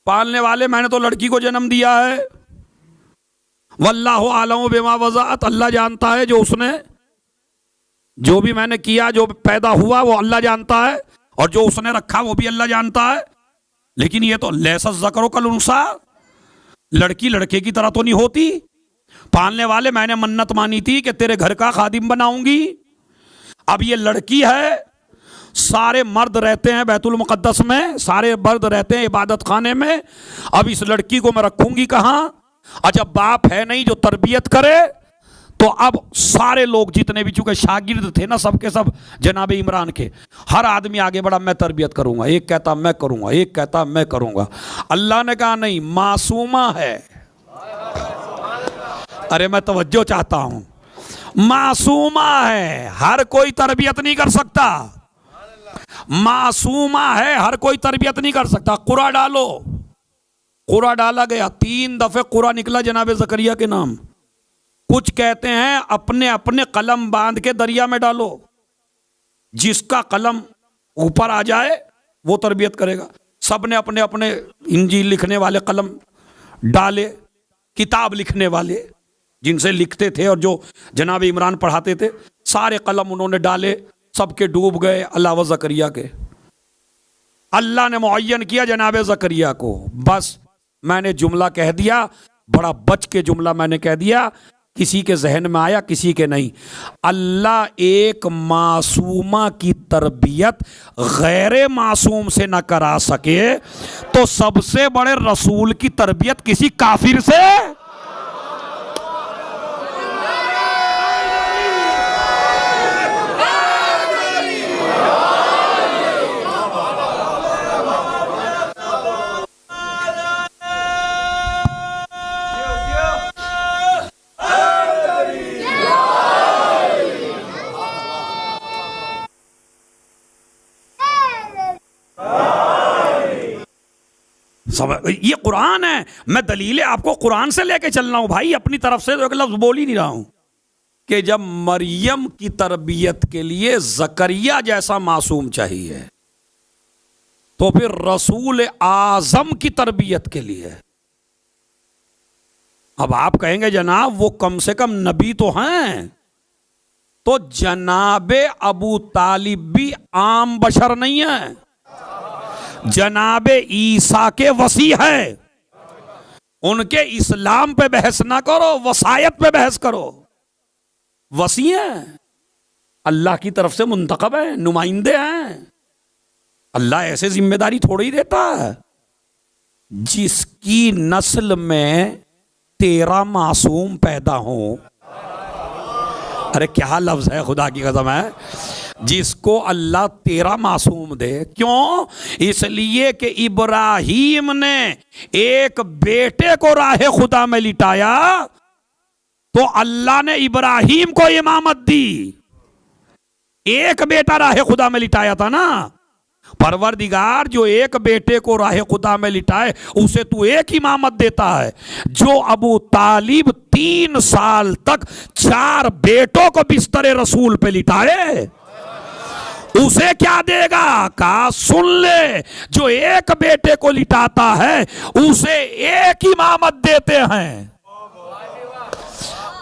पालने वाले मैंने तो लड़की को जन्म दिया है। वल्लाहु आलमु बिमा वज़अत, अल्लाह जानता है जो उसने, जो भी मैंने किया, जो पैदा हुआ वो अल्लाह जानता है, और जो उसने रखा वो भी अल्लाह जानता है। लेकिन ये तो लैसा ज़करो कल उनसा, लड़की लड़के की तरह तो नहीं होती। पालने वाले मैंने मन्नत मानी थी कि तेरे घर का खादिम बनाऊंगी। अब ये लड़की है, सारे मर्द रहते हैं बैतुल मुक़द्दस में, सारे मर्द रहते हैं इबादत खाने में। अब इस लड़की को मैं रखूंगी कहाँ? अच्छा बाप है नहीं जो तरबियत करे, तो अब सारे लोग जितने भी, चूंकि शागिर्द थे ना सबके सब जनाबे इमरान के, हर आदमी आगे बढ़ा मैं तरबियत करूंगा, एक कहता मैं करूंगा, एक कहता मैं करूंगा। अल्लाह ने कहा नहीं, मासूमा है। अरे मैं तवज्जो चाहता हूं, मासूमा है, हर कोई तरबियत नहीं कर सकता। मासूमा है, हर कोई तरबियत नहीं कर सकता। कुरा डालो, कुरा डाला गया, 3 दफे कुरा निकला जनाबे ज़करिया के नाम। कुछ कहते हैं अपने अपने कलम बांध के दरिया में डालो, जिसका कलम ऊपर आ जाए वो तरबियत करेगा। सब ने अपने अपने इंजील लिखने वाले कलम डाले, किताब लिखने वाले जिनसे लिखते थे और जो जनाब इमरान पढ़ाते थे, सारे कलम उन्होंने डाले, सबके डूब गए अलावा ज़करिया के। अल्लाह ने मुअय्यन किया जनाब ज़करिया को। बस मैंने जुमला कह दिया, बड़ा बच के जुमला मैंने कह दिया, किसी के जहन में आया किसी के नहीं। अल्लाह एक मासूमा की तरबियत गैर मासूम से न करा सके तो सबसे बड़े रसूल की तरबियत किसी काफिर से? ये कुरान है, मैं दलीलें आपको कुरान से लेके चल रहा हूं भाई, अपनी तरफ से तो एक लफ्ज बोल ही नहीं रहा हूं। कि जब मरियम की तरबियत के लिए ज़करिया जैसा मासूम चाहिए, तो फिर रसूल आजम की तरबियत के लिए, अब आप कहेंगे जनाब वो कम से कम नबी तो हैं, तो जनाबे अबू तालिब भी आम बशर नहीं है, जनाबे ईसा के वसी है। उनके इस्लाम पे बहस ना करो, वसायत पे बहस करो। वसी हैं, अल्लाह की तरफ से मुंतखब है, नुमाइंदे हैं। अल्लाह ऐसे जिम्मेदारी थोड़ी देता है। जिसकी नस्ल में 13 मासूम पैदा हो, अरे क्या लफ्ज है, खुदा की कसम है, जिसको अल्लाह 13 मासूम दे। क्यों? इसलिए कि इब्राहीम ने एक बेटे को राह खुदा में लिटाया, तो अल्लाह ने इब्राहीम को इमामत दी। एक बेटा राह खुदा में लिटाया था ना। परवरदिगार जो एक बेटे को राह खुदा में लिटाए, उसे तू एक इमामत देता है। जो अबू तालिब 3 साल तक 4 बेटों को बिस्तर रसूल पे लिटाए, उसे क्या देगा? कहा सुन ले, जो एक बेटे को लिटाता है उसे एक इमामत देते हैं,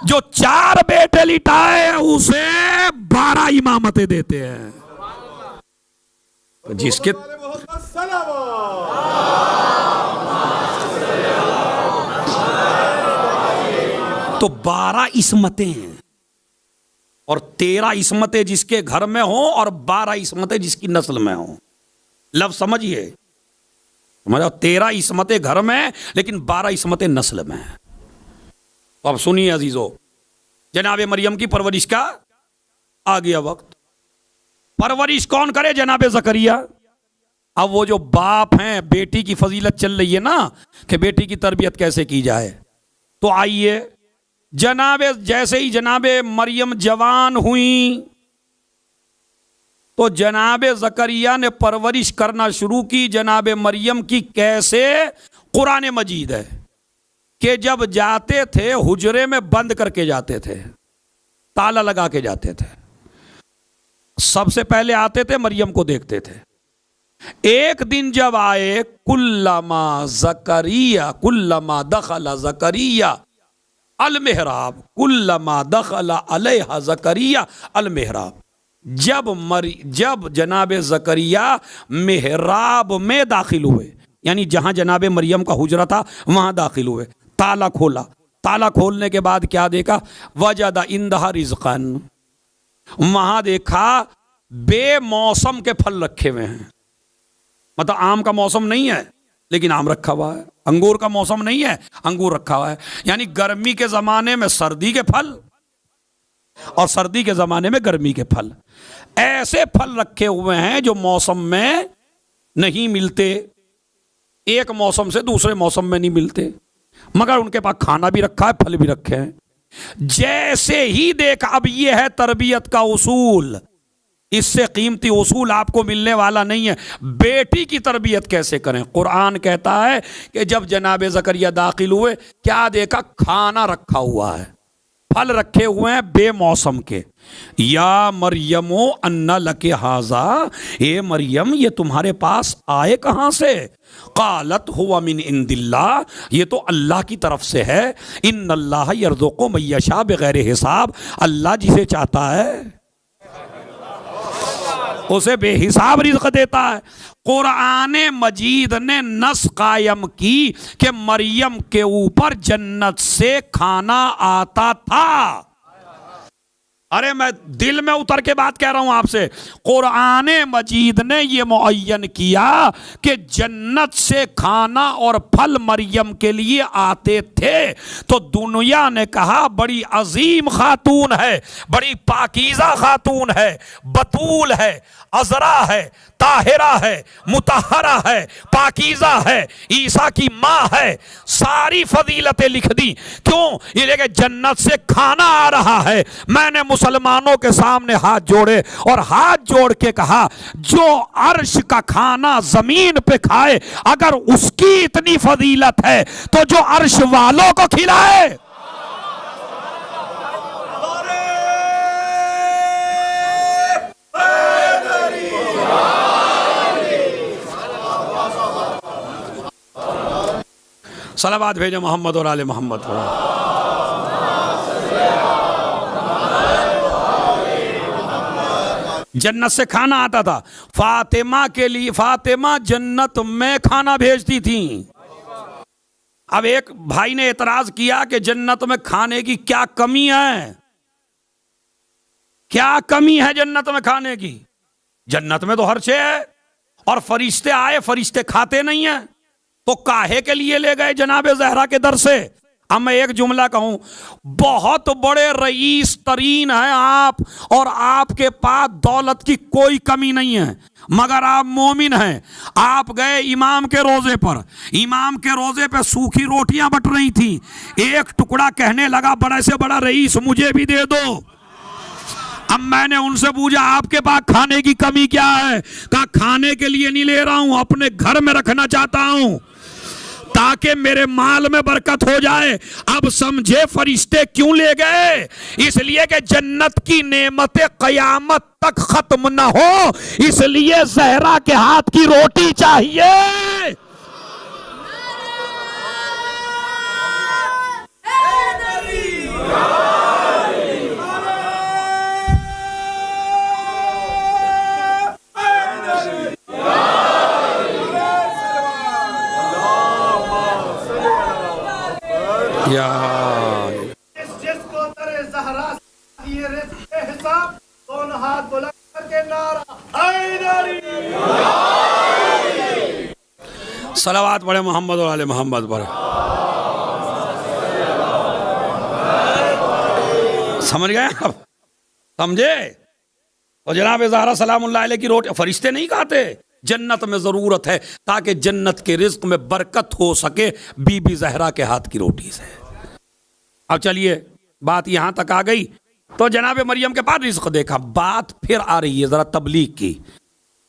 जो 4 बेटे लिटाए उसे 12 इमामतें देते हैं। जिसके तो 12 इस्मतें हैं, और 13 इस्मतें जिसके घर में हो और 12 इस्मतें जिसकी नस्ल में हो। लफ्ज समझिए, समझो, 13 इस्मतें घर में लेकिन 12 इस्मतें नस्ल में है। तो अब सुनिए अजीजों, जनाबे मरियम की परवरिश का आ गया वक्त। परवरिश कौन करे? जनाबे जकरिया। अब वो जो बाप हैं, बेटी की फजीलत चल रही है ना कि बेटी की तरबियत कैसे की जाए, तो आइए, जनाबे जैसे ही जनाबे मरियम जवान हुई तो जनाबे जकरिया ने परवरिश करना शुरू की। जनाबे मरियम की कैसे? कुरान मजीद है कि जब जाते थे हुजरे में बंद करके जाते थे, ताला लगा के जाते थे। सबसे पहले आते थे, मरियम को देखते थे। एक दिन जब आए, कुल्लमा दखला जकरिया अल मेहराब, कुल्लमा दखला अलैहा जकरिया अल मेहराब, जब जनाबे जकरिया मेहराब में दाखिल हुए, यानी जहां जनाबे मरियम का हुजरा था वहां दाखिल हुए, ताला खोला। ताला खोलने के बाद क्या देखा? वजदा इंदहा रिज़्क़न, वहां देखा बेमौसम के फल रखे हुए हैं। मतलब आम का मौसम नहीं है लेकिन आम रखा हुआ है, अंगूर का मौसम नहीं है, अंगूर रखा हुआ है। यानी गर्मी के जमाने में सर्दी के फल और सर्दी के जमाने में गर्मी के फल, ऐसे फल रखे हुए हैं जो मौसम में नहीं मिलते, एक मौसम से दूसरे मौसम में नहीं मिलते, मगर उनके पास खाना भी रखा है, फल भी रखे हैं। जैसे ही देखा, अब यह है तरबियत का उसूल, इससे कीमती उसूल आपको मिलने वाला नहीं है। बेटी की तरबियत कैसे करें? कुरान कहता है कि जब जनाबे ज़करिया दाखिल हुए, क्या देखा? खाना रखा हुआ है, फल रखे हुए हैं बेमौसम के। या मरियमो अन्ना लके हाजा, ए मरियम ये तुम्हारे पास आए कहां से? कालत हुवा मिन इंदिल्लाह, ये तो अल्लाह की तरफ से है। इन्नल्लाह यर्ज़ुक़ु मन यशा बिगैर हिसाब, अल्लाह जिसे चाहता है उसे बेहिसाब रिज़्क़ देता है। कुरान मजीद ने नस कायम की कि मरियम के ऊपर जन्नत से खाना आता था। अरे मैं दिल में उतर के बात कह रहा हूं आपसे। कुरान मजीद ने यह मुअय्यन किया कि जन्नत से खाना और फल मरियम के लिए आते थे। तो दुनिया ने कहा बड़ी अजीम खातून है, बड़ी पाकीज़ा खातून है, बतूल है, अजरा है, ताहिरा है, मुतहरा है, पाकीज़ा है, ईसा की माँ है, सारी फजीलतें लिख दी। क्यों? ये लेके जन्नत से खाना आ रहा है। मैंने मुसलमानों के सामने हाथ जोड़े और हाथ जोड़ के कहा, जो अर्श का खाना जमीन पे खाए, अगर उसकी इतनी फजीलत है तो जो अर्श वालों को खिलाए। सलावत भेजो मोहम्मद और आले मोहम्मद पर। जन्नत से खाना आता था फातिमा के लिए। फातिमा जन्नत में खाना भेजती थी। अब एक भाई ने एतराज किया कि जन्नत में खाने की क्या कमी है, क्या कमी है जन्नत में खाने की? जन्नत में तो हर शे है, और फरिश्ते आए, फरिश्ते खाते नहीं हैं, तो काहे के लिए ले गए जनाबे ज़हरा के दर से? अब मैं एक जुमला कहूं, बहुत बड़े रईस तरीन हैं आप, और आपके पास दौलत की कोई कमी नहीं है, मगर आप मोमिन हैं। आप गए इमाम के रोजे पर, इमाम के रोजे पे सूखी रोटियां बट रही थी, एक टुकड़ा कहने लगा बड़े से बड़ा रईस मुझे भी दे दो। अब मैंने उनसे पूछा आपके पास खाने की कमी क्या है? कहा खाने के लिए नहीं ले रहा हूं, अपने घर में रखना चाहता हूं ताकि मेरे माल में बरकत हो जाए। अब समझे फरिश्ते क्यों ले गए? इसलिए कि जन्नत की नेमतें कयामत तक खत्म ना हो, इसलिए ज़हरा के हाथ की रोटी चाहिए। जिसको तरे ज़हरा दिए रिज़्क़ के हिसाब, दोनों हाथ बुलंद करके नारा हैदरी। सलावत पढ़े मोहम्मद और आले मोहम्मद पर। समझ गए आप? समझे? और जनाब ज़हरा सलामुल्लाह अलैह की रोटी फरिश्ते नहीं खाते, जन्नत में जरूरत है ताकि जन्नत के रिज्क में बरकत हो सके बीबी ज़हरा के हाथ की रोटी से। अब चलिए बात यहां तक आ गई तो जनाब मरियम के पास रिज्क देखा, बात फिर आ रही है जरा तबलीग की।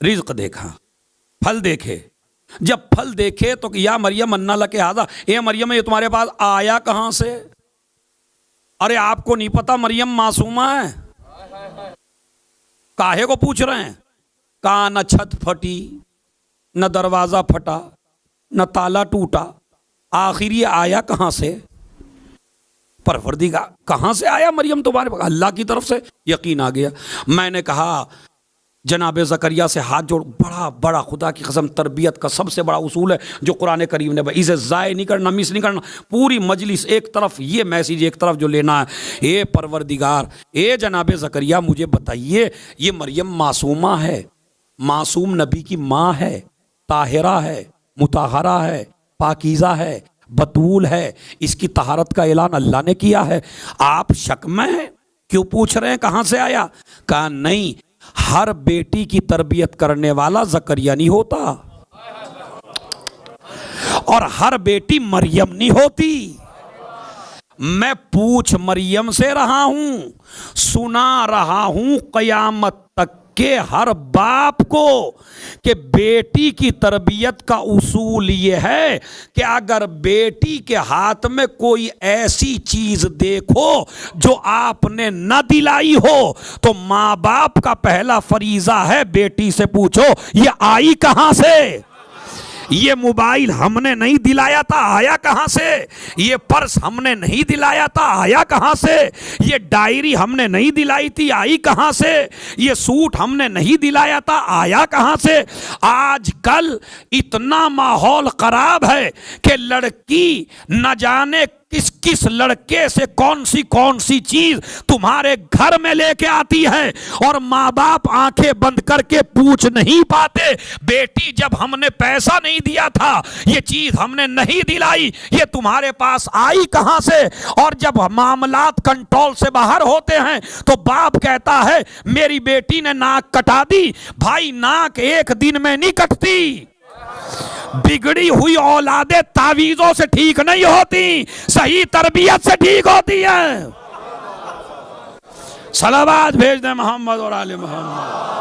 रिज्क देखा, फल देखे, जब फल देखे तो या मरियम अन्ना लके हाजा, ए मरियम ये तुम्हारे पास आया कहां से? अरे आपको नहीं पता मरियम मासूमा है, काहे को पूछ रहे हैं? कहा न छत फटी, न दरवाजा फटा, न ताला टूटा, आखिर ये आया कहां से? परवरदिगार कहां से आया मरियम तुम्हारे पास? अल्लाह की तरफ से। यकीन आ गया। मैंने कहा जनाब ज़करिया से हाथ जोड़, बड़ा बड़ा खुदा की कसम तरबियत का सबसे बड़ा उसूल है जो कुरान करीम ने, इसे ज़ाय नहीं करना, मिस नहीं करना। पूरी मजलिस एक तरफ ये मैसेज एक तरफ जो लेना है, ए परवरदिगार, ए जनाब ज़करिया मुझे बताइए ये मरियम मासूमा है, मासूम नबी की माँ है, ताहिरा है, मुताहरा है, पाकीज़ा है, बतूल है, इसकी तहारत का ऐलान अल्लाह ने किया है। आप शक में हैं? क्यों पूछ रहे हैं कहां से आया? कहा नहीं, हर बेटी की तरबियत करने वाला ज़करिया नहीं होता, और हर बेटी मरियम नहीं होती। मैं पूछ मरियम से रहा हूं, सुना रहा हूं कयामत तक के हर बाप को कि बेटी की तरबियत का उसूल ये है कि अगर बेटी के हाथ में कोई ऐसी चीज देखो जो आपने न दिलाई हो तो माँ बाप का पहला फरीजा है बेटी से पूछो ये आई कहां से? ये मोबाइल हमने नहीं दिलाया था, आया कहां से? ये पर्स हमने नहीं दिलाया था, आया कहां से? ये डायरी हमने नहीं दिलाई थी, आई कहां से? ये सूट हमने नहीं दिलाया था, आया कहां से? आजकल इतना माहौल खराब है कि लड़की न जाने किस किस लड़के से कौन सी चीज तुम्हारे घर में लेके आती है और माँ बाप आंखें बंद करके पूछ नहीं पाते, बेटी जब हमने पैसा नहीं दिया था, ये चीज हमने नहीं दिलाई, ये तुम्हारे पास आई कहां से? और जब मामलात कंट्रोल से बाहर होते हैं तो बाप कहता है मेरी बेटी ने नाक कटा दी। भाई नाक एक दिन में नहीं कटती, बिगड़ी हुई औलादे तावीजों से ठीक नहीं होती, सही तरबियत से ठीक होती है। सलावत भेज दे मोहम्मद और आले मोहम्मद।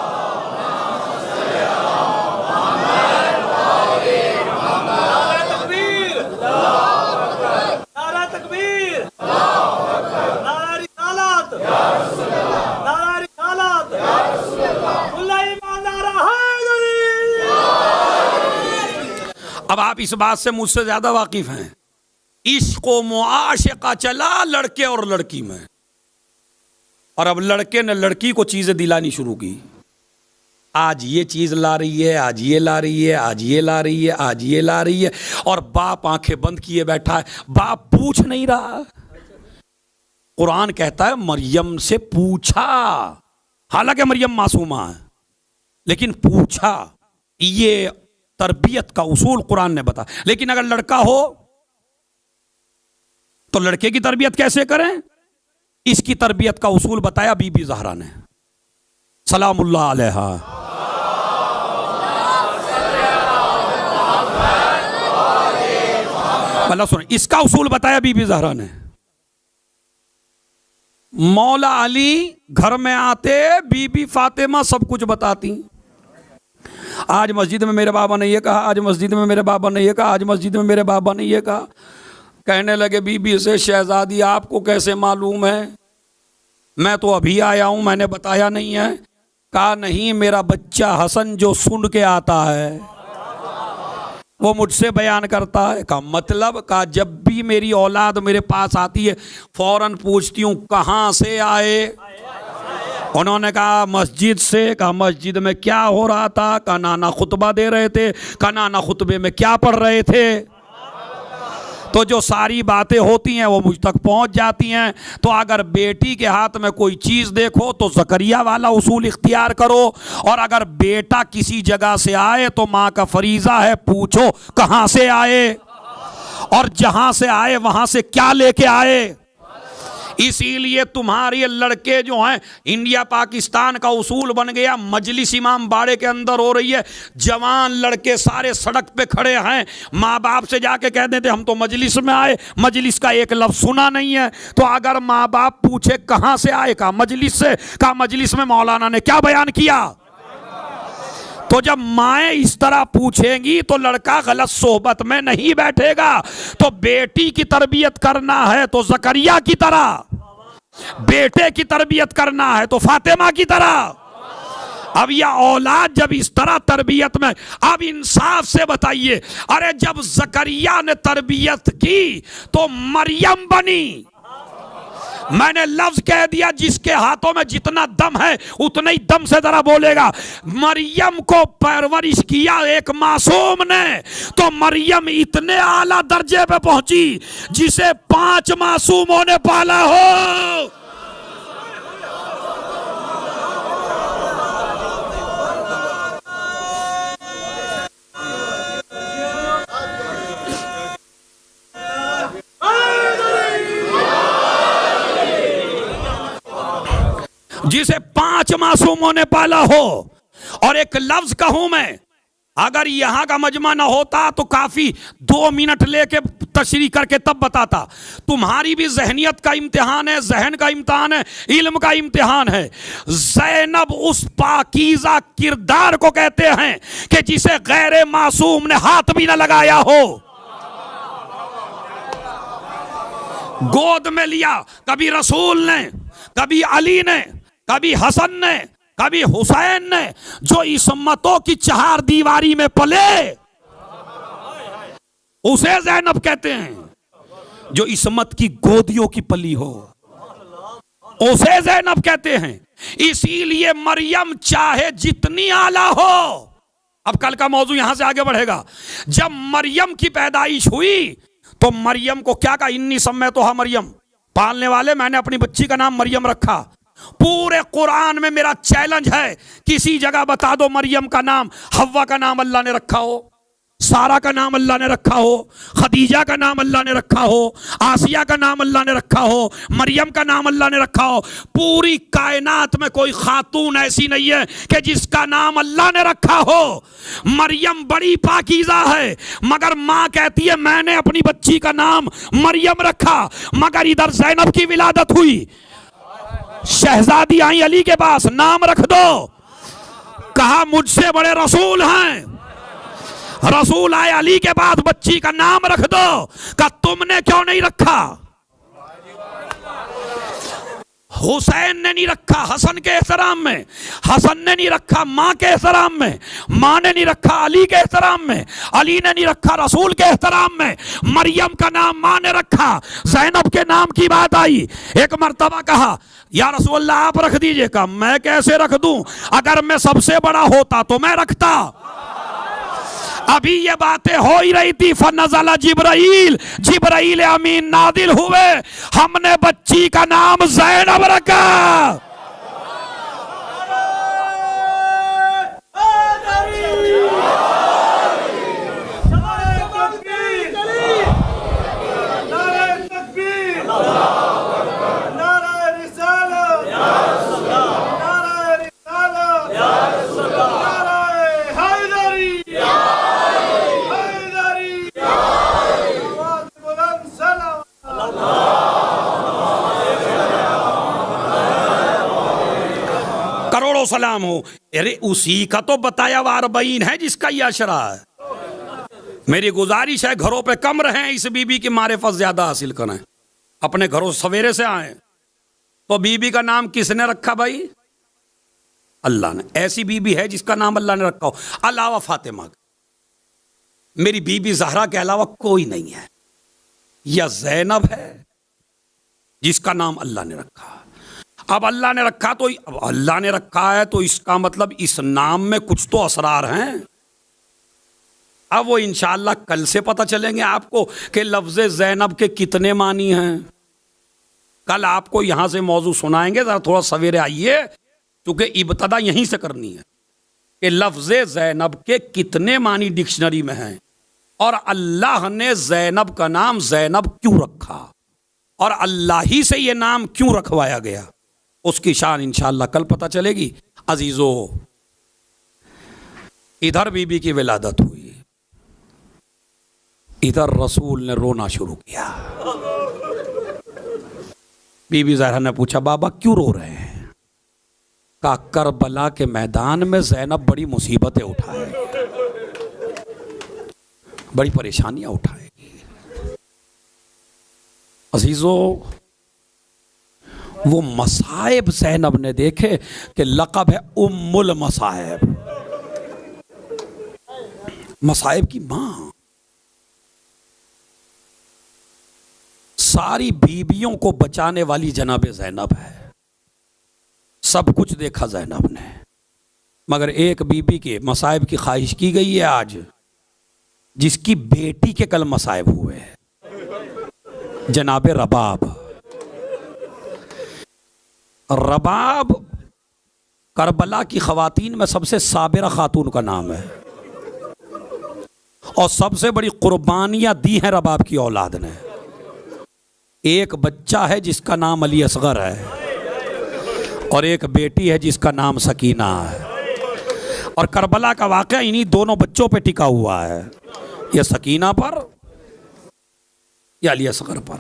नारा तकबीर, नारा रिसालत, नारा रिसालत, अल्लाह ईमानदार हैदरी। अब आप इस बात से मुझसे ज्यादा वाकिफ हैं, इश्क व मुआशिका चला लड़के और लड़की में, और अब लड़के ने लड़की को चीजें दिलानी शुरू की। आज ये चीज ला रही है, आज ये ला रही है, आज ये ला रही है, आज ये ला रही है, और बाप आंखें बंद किए बैठा है, बाप पूछ नहीं रहा। कुरान कहता है मरियम से पूछा, हालांकि मरियम मासूमा है लेकिन पूछा। ये तरबियत का उसूल कुरान ने बताया। लेकिन अगर लड़का हो तो लड़के की तरबियत कैसे करें, इसकी तरबियत का उसूल बताया बीबी ज़हरा ने सलामुल्लाह अलैहा। अल्लाह सुन, इसका उसूल बताया बीबी ज़हरा ने। मौला अली घर में आते, बीबी फातिमा सब कुछ बताती। आज मस्जिद में मेरे बाबा ने ये कहा, आज मस्जिद में मेरे बाबा ने ये कहा, आज मस्जिद में मेरे बाबा ने ये कहा। कहने लगे बीबी से, शहजादी आपको कैसे मालूम है, मैं तो अभी आया हूं, मैंने बताया नहीं है। कहा नहीं, मेरा बच्चा हसन जो सुन के आता है वो मुझसे बयान करता है। कहा मतलब? कहा जब भी मेरी औलाद मेरे पास आती है फौरन पूछती हूं कहां से आए। उन्होंने कहा मस्जिद से। कहा मस्जिद में क्या हो रहा था? कहा नाना खुतबा दे रहे थे। कहा नाना खुतबे में क्या पढ़ रहे थे? तो जो सारी बातें होती हैं वो मुझ तक पहुंच जाती हैं। तो अगर बेटी के हाथ में कोई चीज़ देखो तो ज़करिया वाला उसूल इख्तियार करो, और अगर बेटा किसी जगह से आए तो माँ का फरीज़ा है पूछो कहाँ से आए, और जहाँ से आए वहाँ से क्या लेके आए। इसीलिए तुम्हारे लड़के जो हैं, इंडिया पाकिस्तान का उसूल बन गया, मजलिस इमाम बाड़े के अंदर हो रही है, जवान लड़के सारे सड़क पे खड़े हैं, माँ बाप से जाके कह देते हम तो मजलिस में आए, मजलिस का एक लफ्ज़ सुना नहीं है। तो अगर माँ बाप पूछे कहाँ से आए, कहा मजलिस से। कहा मजलिस में मौलाना ने क्या बयान किया? तो जब माएँ इस तरह पूछेंगी तो लड़का गलत सोहबत में नहीं बैठेगा। तो बेटी की तरबियत करना है तो ज़करिया की तरह, बेटे की तरबियत करना है तो फातिमा की तरह। अब यह औलाद जब इस तरह तरबियत में, अब इंसाफ से बताइए, अरे जब ज़करिया ने तरबियत की तो मरियम बनी। मैंने लफ्ज कह दिया, जिसके हाथों में जितना दम है उतने ही दम से जरा बोलेगा। मरियम को परवरिश किया एक मासूम ने, तो मरियम इतने आला दर्जे पे पहुंची जिसे 5 मासूमों ने पाला हो। जिसे 5 मासूमों ने पाला हो। और एक लफ्ज कहूं मैं, अगर यहां का मजमा ना होता तो काफी 2 मिनट लेके तशरीह करके तब बताता। तुम्हारी भी जहनियत का इम्तिहान है, जहन का इम्तिहान है, इल्म का इम्तिहान है। ज़ैनब उस पाकीज़ा किरदार को कहते हैं कि जिसे गैर मासूम ने हाथ भी ना लगाया हो, गोद में लिया। कभी रसूल ने, कभी अली ने, कभी हसन ने, कभी हुसैन ने, जो इस्मतों की 4 दीवारी में पले उसे ज़ैनब कहते हैं। जो इस्मत की गोदियों की पली हो उसे ज़ैनब कहते हैं। इसीलिए मरियम चाहे जितनी आला हो, अब कल का मौजू यहां से आगे बढ़ेगा। जब मरियम की पैदाइश हुई तो मरियम को क्या कहा? इन्नी समय तो हा मरियम, पालने वाले मैंने अपनी बच्ची का नाम मरियम रखा। पूरे कुरान में मेरा चैलेंज है, किसी जगह बता दो मरियम का नाम हव्वा का नाम अल्लाह ने रखा हो, सारा का नाम अल्लाह ने रखा हो, खदीजा का नाम अल्लाह ने रखा हो, आसिया का नाम अल्लाह ने रखा हो, मरियम का नाम अल्लाह ने रखा हो। पूरी कायनात में कोई खातून ऐसी नहीं है कि जिसका नाम अल्लाह ने रखा हो। मरियम बड़ी पाकीज़ा है, मगर माँ कहती है मैंने अपनी बच्ची का नाम मरियम रखा। मगर इधर ज़ैनब की विलादत हुई, शहजादी आई अली के पास, नाम रख दो। कहा मुझसे बड़े रसूल हैं। रसूल आए अली के पास, बच्ची का नाम रख दो। कहा तुमने क्यों नहीं रखा? हुसैन ने नहीं रखा हसन के एहतराम में, हसन ने नहीं रखा माँ के एहतराम में, माँ ने नहीं रखा अली के एहतराम में, अली ने नहीं रखा रसूल के एहतराम में, मरियम का नाम माँ ने रखा, ज़ैनब के नाम की बात आई। एक मर्तबा कहा या रसूल अल्लाह आप रख दीजिए, कहा मैं कैसे रख दूं, अगर मैं सबसे बड़ा होता तो मैं रखता। अभी ये बातें हो ही रही थी, फनज़ला जिब्राइल, जिब्राइल अमीन नादिल हुए, हमने बच्ची का नाम ज़ैनब रखा। करोड़ों सलाम हो। अरे उसी का तो बताया वारबईन है जिसका ये अशरा है। मेरी गुजारिश है घरों पे कम रहें, इस बीबी की मारिफत ज्यादा हासिल करें, अपने घरों सवेरे से आए। तो बीबी का नाम किसने रखा भाई? अल्लाह ने। ऐसी बीबी है जिसका नाम अल्लाह ने रखा हो अलावा फातिमा के। मेरी बीबी जहरा के अलावा कोई नहीं है। या ज़ैनब है जिसका नाम अल्लाह ने रखा। अब अल्लाह ने रखा तो अब अल्लाह ने रखा है तो इसका मतलब इस नाम में कुछ तो असरार हैं। अब वो इंशाअल्लाह कल से पता चलेंगे आपको कि लफ्ज़ ज़ैनब के कितने मानी हैं। कल आपको यहां से मौजू सुनाएंगे, जरा थोड़ा सवेरे आइए, क्योंकि इब्तदा यहीं से करनी है कि लफ्ज़ ज़ैनब के कितने मानी डिक्शनरी में हैं और अल्लाह ने ज़ैनब का नाम ज़ैनब क्यों रखा और अल्लाह ही से ये नाम क्यों रखवाया गया, उसकी शान इंशाअल्लाह कल पता चलेगी। अजीजो, इधर बीबी की विलादत हुई, इधर रसूल ने रोना शुरू किया। बीबी ज़हरा ने पूछा बाबा क्यों रो रहे हैं? का करबला के मैदान में ज़ैनब बड़ी मुसीबतें उठाए, बड़ी परेशानियां उठाएगी। अजीजो, वो मसाइब ज़ैनब ने देखे कि लक़ब है उम्मुल मसाइब, मसाइब की मां। सारी बीबियों को बचाने वाली जनाब ज़ैनब है। सब कुछ देखा ज़ैनब ने, मगर एक बीबी के मसाइब की ख्वाहिश की गई है आज, जिसकी बेटी के कल मसाइब हुए हैं। जनाब रबाब। रबाब करबला की ख़वातीन में सबसे साबिरा खातून का नाम है और सबसे बड़ी कुर्बानियां दी हैं रबाब की औलाद ने। एक बच्चा है जिसका नाम अली असगर है और एक बेटी है जिसका नाम सकीना है। और करबला का वाक़या इन्हीं दोनों बच्चों पे टिका हुआ है, या सकीना पर या अली असगर पर।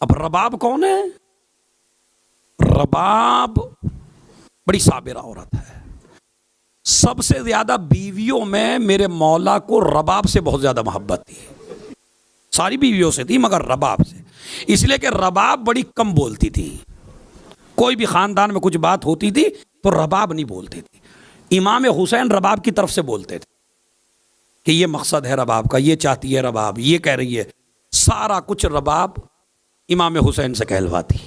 अब रबाब कौन है? रबाब बड़ी साबिरा औरत है। सबसे ज्यादा बीवियों में मेरे मौला को रबाब से बहुत ज्यादा मोहब्बत थी। सारी बीवियों से थी मगर रबाब से, इसलिए कि रबाब बड़ी कम बोलती थी। कोई भी खानदान में कुछ बात होती थी तो रबाब नहीं बोलती थी। इमाम हुसैन रबाब की तरफ से बोलते थे कि ये मकसद है रबाब का, ये चाहती है रबाब, ये कह रही है। सारा कुछ रबाब इमाम हुसैन से कहलवाती।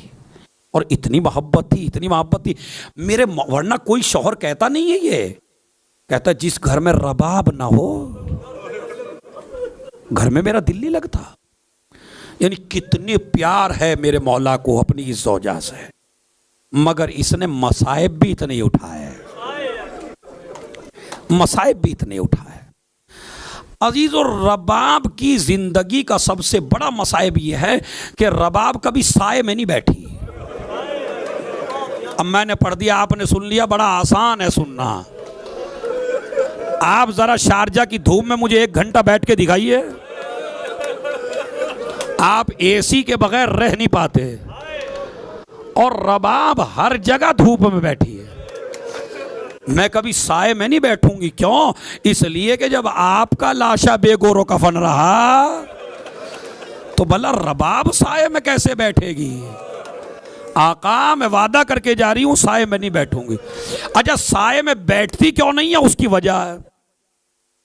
और इतनी मोहब्बत थी, इतनी मोहब्बत थी मेरे, वरना कोई शौहर कहता नहीं है, ये कहता जिस घर में रबाब ना हो घर में मेरा दिल नहीं लगता। यानी कितनी प्यार है मेरे मौला को अपनी इस ज़ौजा से, मगर इसने मसाइब भी इतने उठाए, मसाइब भी इतने उठाए। अजीज, और रबाब की जिंदगी का सबसे बड़ा मसाइब यह है कि रबाब कभी साए में नहीं बैठी। अब मैंने पढ़ दिया, आपने सुन लिया, बड़ा आसान है सुनना। आप जरा शारजा की धूप में मुझे 1 घंटा बैठ के दिखाइए, आप एसी के बगैर रह नहीं पाते। और रबाब हर जगह धूप में बैठी है। मैं कभी साए में नहीं बैठूंगी, क्यों? इसलिए कि जब आपका लाशा बेगोरो कफन रहा तो भला रबाब साए में कैसे बैठेगी? आका मैं वादा करके जा रही हूं साए में नहीं बैठूंगी। अच्छा साए में बैठती क्यों नहीं है, उसकी वजह है।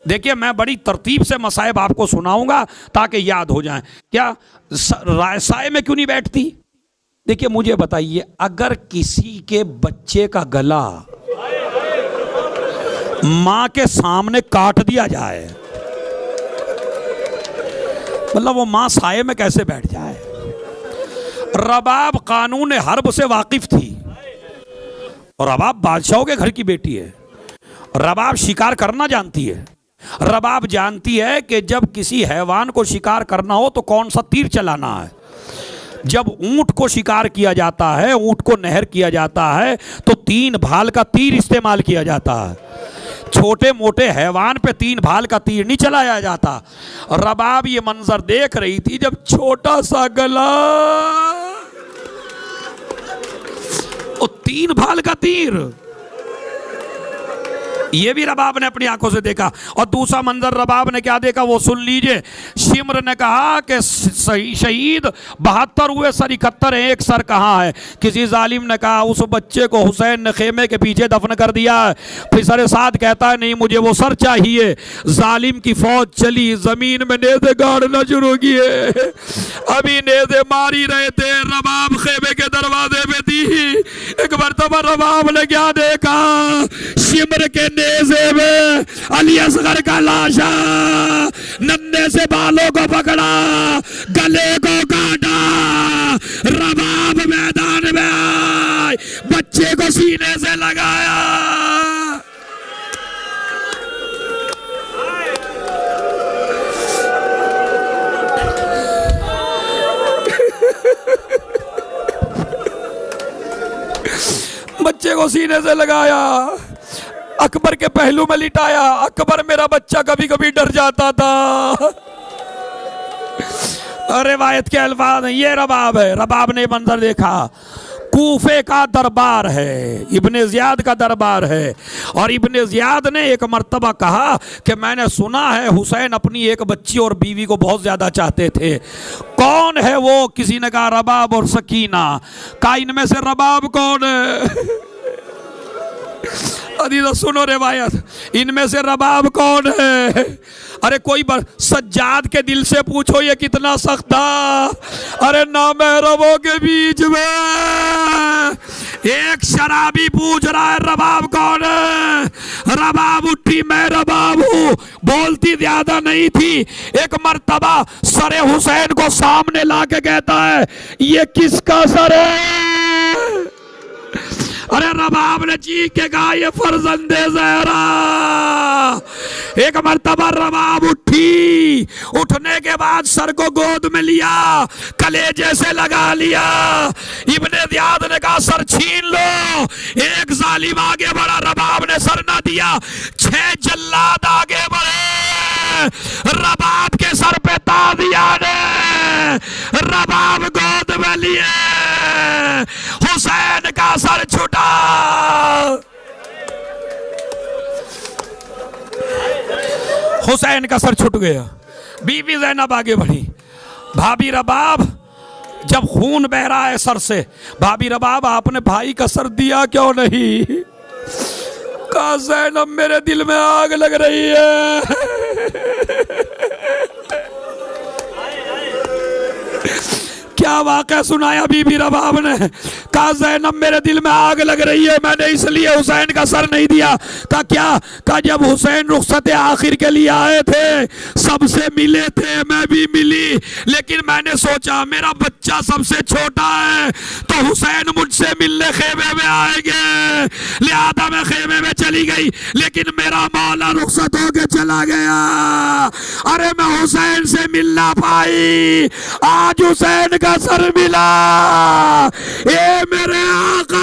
देखिए मैं बड़ी तरतीब से मसाइब आपको सुनाऊंगा ताकि याद हो जाए। क्या साए में क्यों नहीं बैठती? देखिए मुझे बताइए, अगर किसी के बच्चे का गला मां के सामने काट दिया जाए, मतलब वो मां साए में कैसे बैठ जाए? रबाब कानून हर्ब से वाकिफ थी और रबाब बादशाहों के घर की बेटी है। रबाब शिकार करना जानती है। रबाब जानती है कि जब किसी हैवान को शिकार करना हो तो कौन सा तीर चलाना है। जब ऊंट को शिकार किया जाता है, ऊंट को नहर किया जाता है, तो 3 भाल का तीर इस्तेमाल किया जाता है। छोटे मोटे हैवान पे 3 भाल का तीर नहीं चलाया जाता। रबाब ये मंजर देख रही थी जब छोटा सा गला और 3 भाल का तीर, ये भी रबाब ने अपनी आंखों से देखा। और दूसरा मंजर रबाब ने क्या देखा वो सुन लीजिए। शिम्र ने कहा कि शहीद 72 हुए, सर 71 है, एक सर कहाँ है? किसी जालिम ने कहा उस बच्चे को हुसैन ने खेमे के पीछे दफन कर दिया है। फिर सर साद कहता है नहीं मुझे वो सर चाहिए। जालिम की फौज चली, जमीन में नेज़े गाड़ना शुरू किए। अभी नेज़े मारी रहे थे, रबाब खेमे के दरवाजे पे थी। एक मरतबा रबाब ने क्या देखा? शिम्र के नेज़े में अली असगर का लाशा, नन्हे से बालों को पकड़ा, गले को काटा। रबाब मैदान में आए, बच्चे को सीने से लगाया। बच्चे को सीने से लगाया, अकबर के पहलू में लिटाया। अकबर मेरा बच्चा कभी कभी डर जाता था। रिवायत के अल्फाज ये रबाब है। रबाब ने मंजर देखा, कूफे का दरबार है, इब्ने ज़ियाद का दरबार है। और इब्ने ज़ियाद ने एक मर्तबा कहा कि मैंने सुना है हुसैन अपनी एक बच्ची और बीवी को बहुत ज़्यादा चाहते थे। कौन है वो? किसी ने कहा रबाब और सकीना। कहा इनमें से रबाब कौन है? अदीज़ सुनो रिवायत, इनमें से रबाब कौन है? अरे कोई सज्जाद के दिल से पूछो ये कितना सख्त था। अरे नामहरमों के बीच में एक शराबी पूछ रहा है रबाब कौन है? रबाब उठी, मैं रबाब हूँ। बोलती ज्यादा नहीं थी। एक मर्तबा सरे हुसैन को सामने लाके कहता है ये किसका सर है? अरे रबाब ने चीख के कहा ये फर्जंदे ज़हरा। एक मर्तबा रबाब उठी, उठने के बाद सर को गोद में लिया, कलेजे से लगा लिया। इब्ने ज़ियाद ने कहा सर छीन लो। एक जालिम आगे बढ़ा, रबाब ने सर ना दिया। 6 जल्लाद आगे बढ़े, रबाब के सर पे ताज़िया ने रबाब गोद में लिए, हुसैन का सर छुटा। हुसैन का सर छूट गया। बीबी ज़ैनब आगे बढ़ी, भाभी रबाब, जब खून बह रहा है सर से, भाभी रबाब आपने भाई का सर दिया क्यों नहीं? कहा ज़ैनब मेरे दिल में आग लग रही है। क्या वाक़या सुनाया बीबी रबाब ने? कहा ज़ैनब मेरे दिल में आग लग रही है, मैंने इसलिए हुसैन का सर नहीं दिया। कहा क्या? कहा जब हुसैन रुखसत आखिर के लिए आए थे, सबसे मिले थे, मैं भी मिली, लेकिन मैंने सोचा मेरा बच्चा सबसे छोटा है तो हुसैन मुझसे मिलने खेमे में आएंगे, लिहाजा मैं खेमे में चली गई, लेकिन मेरा मौला रुखसत होके चला गया। अरे मैं हुसैन से मिल ना पाई, आज हुसैन का सर मिला। ए मेरे आका,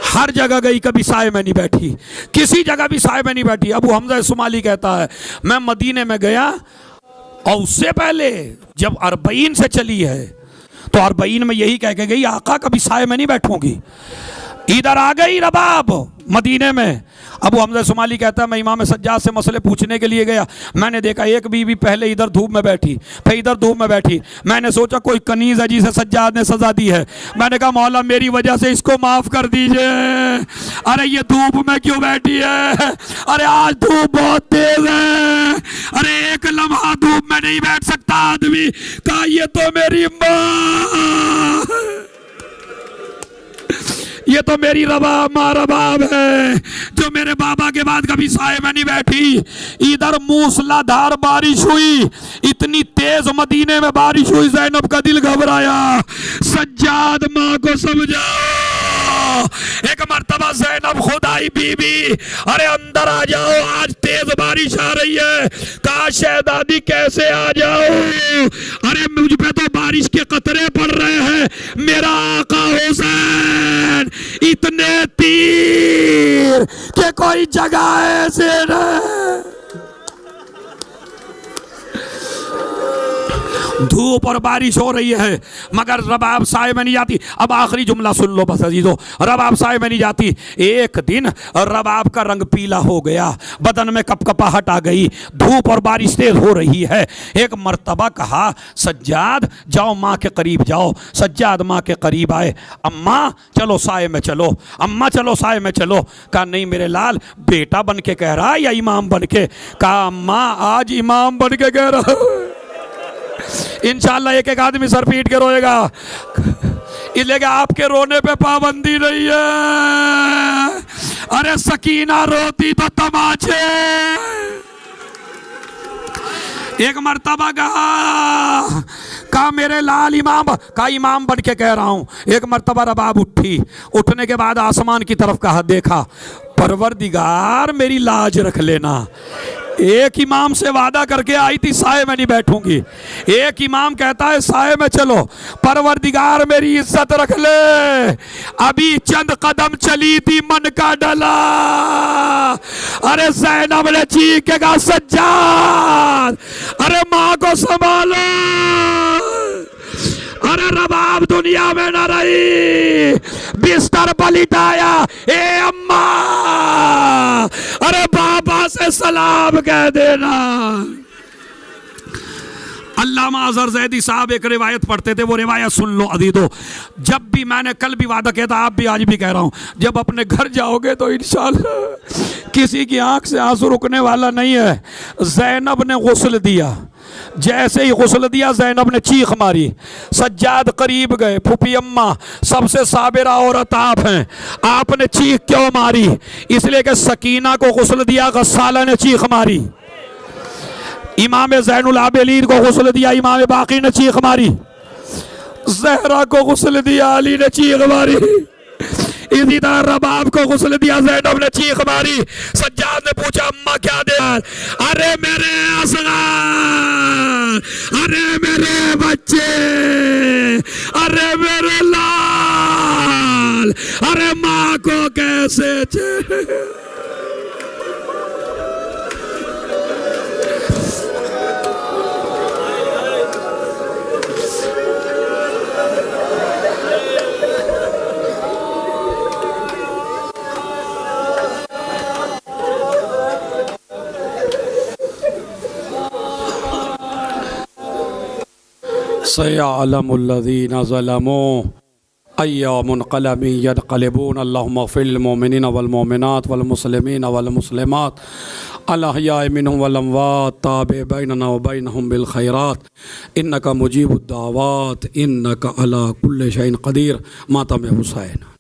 हर जगह गई, कभी साए में नहीं बैठी, किसी जगह भी साए में नहीं बैठी। अबू हमजा सुमाली कहता है मैं मदीने में गया और उससे पहले जब 40 से चली है तो 40 में यही कह के गई आका कभी साए में नहीं बैठूंगी। इधर आ गई रबाब मदीने में। अबू हमजा सुमाली कहता है मैं इमाम सज्जाद से मसले पूछने के लिए गया, मैंने देखा एक बीवी पहले इधर धूप में बैठी, फिर इधर धूप में बैठी। मैंने सोचा कोई कनीज है जिसे सज्जाद ने सजा दी है। मैंने कहा मौला मेरी वजह से इसको माफ कर दीजिए। अरे ये धूप में क्यों बैठी है? अरे आज धूप बहुत तेज है। अरे एक लम्हा धूप में नहीं बैठ सकता आदमी। कहा ये तो मेरी माँ, ये तो मेरी माँ रबाब है जो मेरे बाबा के बाद कभी साए में नहीं बैठी। इधर मूसलाधार बारिश हुई, इतनी तेज मदीने में बारिश हुई, ज़ैनब का दिल घबराया। सज्जाद माँ को समझाओ। एक मर्तबा ज़ैनब खुद आई बीबी, अरे अंदर आ जाओ आज तेज बारिश आ रही है। कहा शहजादी कैसे आ जाओ? अरे मुझ पे तो बारिश के कतरे पड़ रहे हैं। मेरा आका हुसैन इतने तीर कि कोई जगह ऐसे न। धूप और बारिश हो रही है मगर रबाब साए में नहीं जाती। अब आखिरी जुमला सुन लो बस अजीजों, रबाब साए में नहीं जाती। एक दिन रबाब का रंग पीला हो गया, बदन में कपकपाहट आ गई, धूप और बारिश तेज हो रही है। एक मर्तबा कहा सज्जाद जाओ माँ के करीब जाओ। सज्जाद माँ के करीब आए, अम्मा चलो साए में चलो, अम्मा चलो साए में चलो। कहा नहीं मेरे लाल, बेटा बन के कह रहा है या इमाम बन के? कहा अम्मा आज इमाम बन के कह रहा है। इंशाअल्लाह एक एक आदमी सर पीट के रोएगा, इसलिए कि आपके रोने पे पाबंदी नहीं है। अरे सकीना रोती तो तमाचे। एक मर्तबा कहा मेरे लाल इमाम, का इमाम बन के कह रहा हूं। एक मर्तबा रबाब उठी, उठने के बाद आसमान की तरफ कहा, देखा परवरदिगार मेरी लाज रख लेना। एक इमाम से वादा करके आई थी साए में नहीं बैठूंगी, एक इमाम कहता है साए में चलो, परवरदिगार मेरी इज्जत रख ले। अभी चंद कदम चली थी मन का डला। अरे ज़ैनब ने चीख के कहा सज्जाद अरे माँ को संभालो। अरे रबाब दुनिया में न रही, बिस्तर पर लिटाया, ए अम्मा अरे बाबा से सलाम कह देना। अल्लामा अज़हर ज़ैदी साहब एक रिवायत पढ़ते थे, वो रिवायत सुन लो अदीदो। जब भी मैंने कल भी वादा किया था, आप भी आज भी कह रहा हूं, जब अपने घर जाओगे तो इंशाअल्लाह किसी की आंख से आंसू रुकने वाला नहीं है। ज़ैनब ने गुस्ल दिया, जैसे ही गुस्ल दिया ज़ैनब ने चीख मारी। सज्जाद करीब गए, फूफी अम्मा सबसे साबिरा औरत आप हैं, आपने चीख क्यों मारी? इसलिए कि सकीना को गुस्ल दिया, गस्साला ने चीख मारी। इमाम ज़ैनुल आबिदीन को गुस्ल दिया, इमाम बाकी ने चीख मारी। ज़हरा को गुस्ल दिया, अली ने चीख मारी। इसी तरह रबाब को गुस्ल दिया, ज़ैनब ने चीख मारी। सज्जाद ने पूछा अम्मा क्या दे? अरे मेरे असग़र, अरे मेरे बच्चे, अरे मेरे लाल, अरे माँ को कैसे सयअलमुल्लज़ीना ज़लमू अय्यामुनक़लबी यनक़लिबून। अल्लाहुम्मा ग़फ़िर लिल-मुमिनीना वल-मुमिनात वल-मुस्लिमीना वल-मुस्लिमात अल-अहयाइ मिनहुम वल-अमवात ताबि बैनना व बैनहुम बिल खैरात इन्नका मुजीबुद दावात इन्नका अला कुल्लि शैइन क़दीर। मातम हुसैन।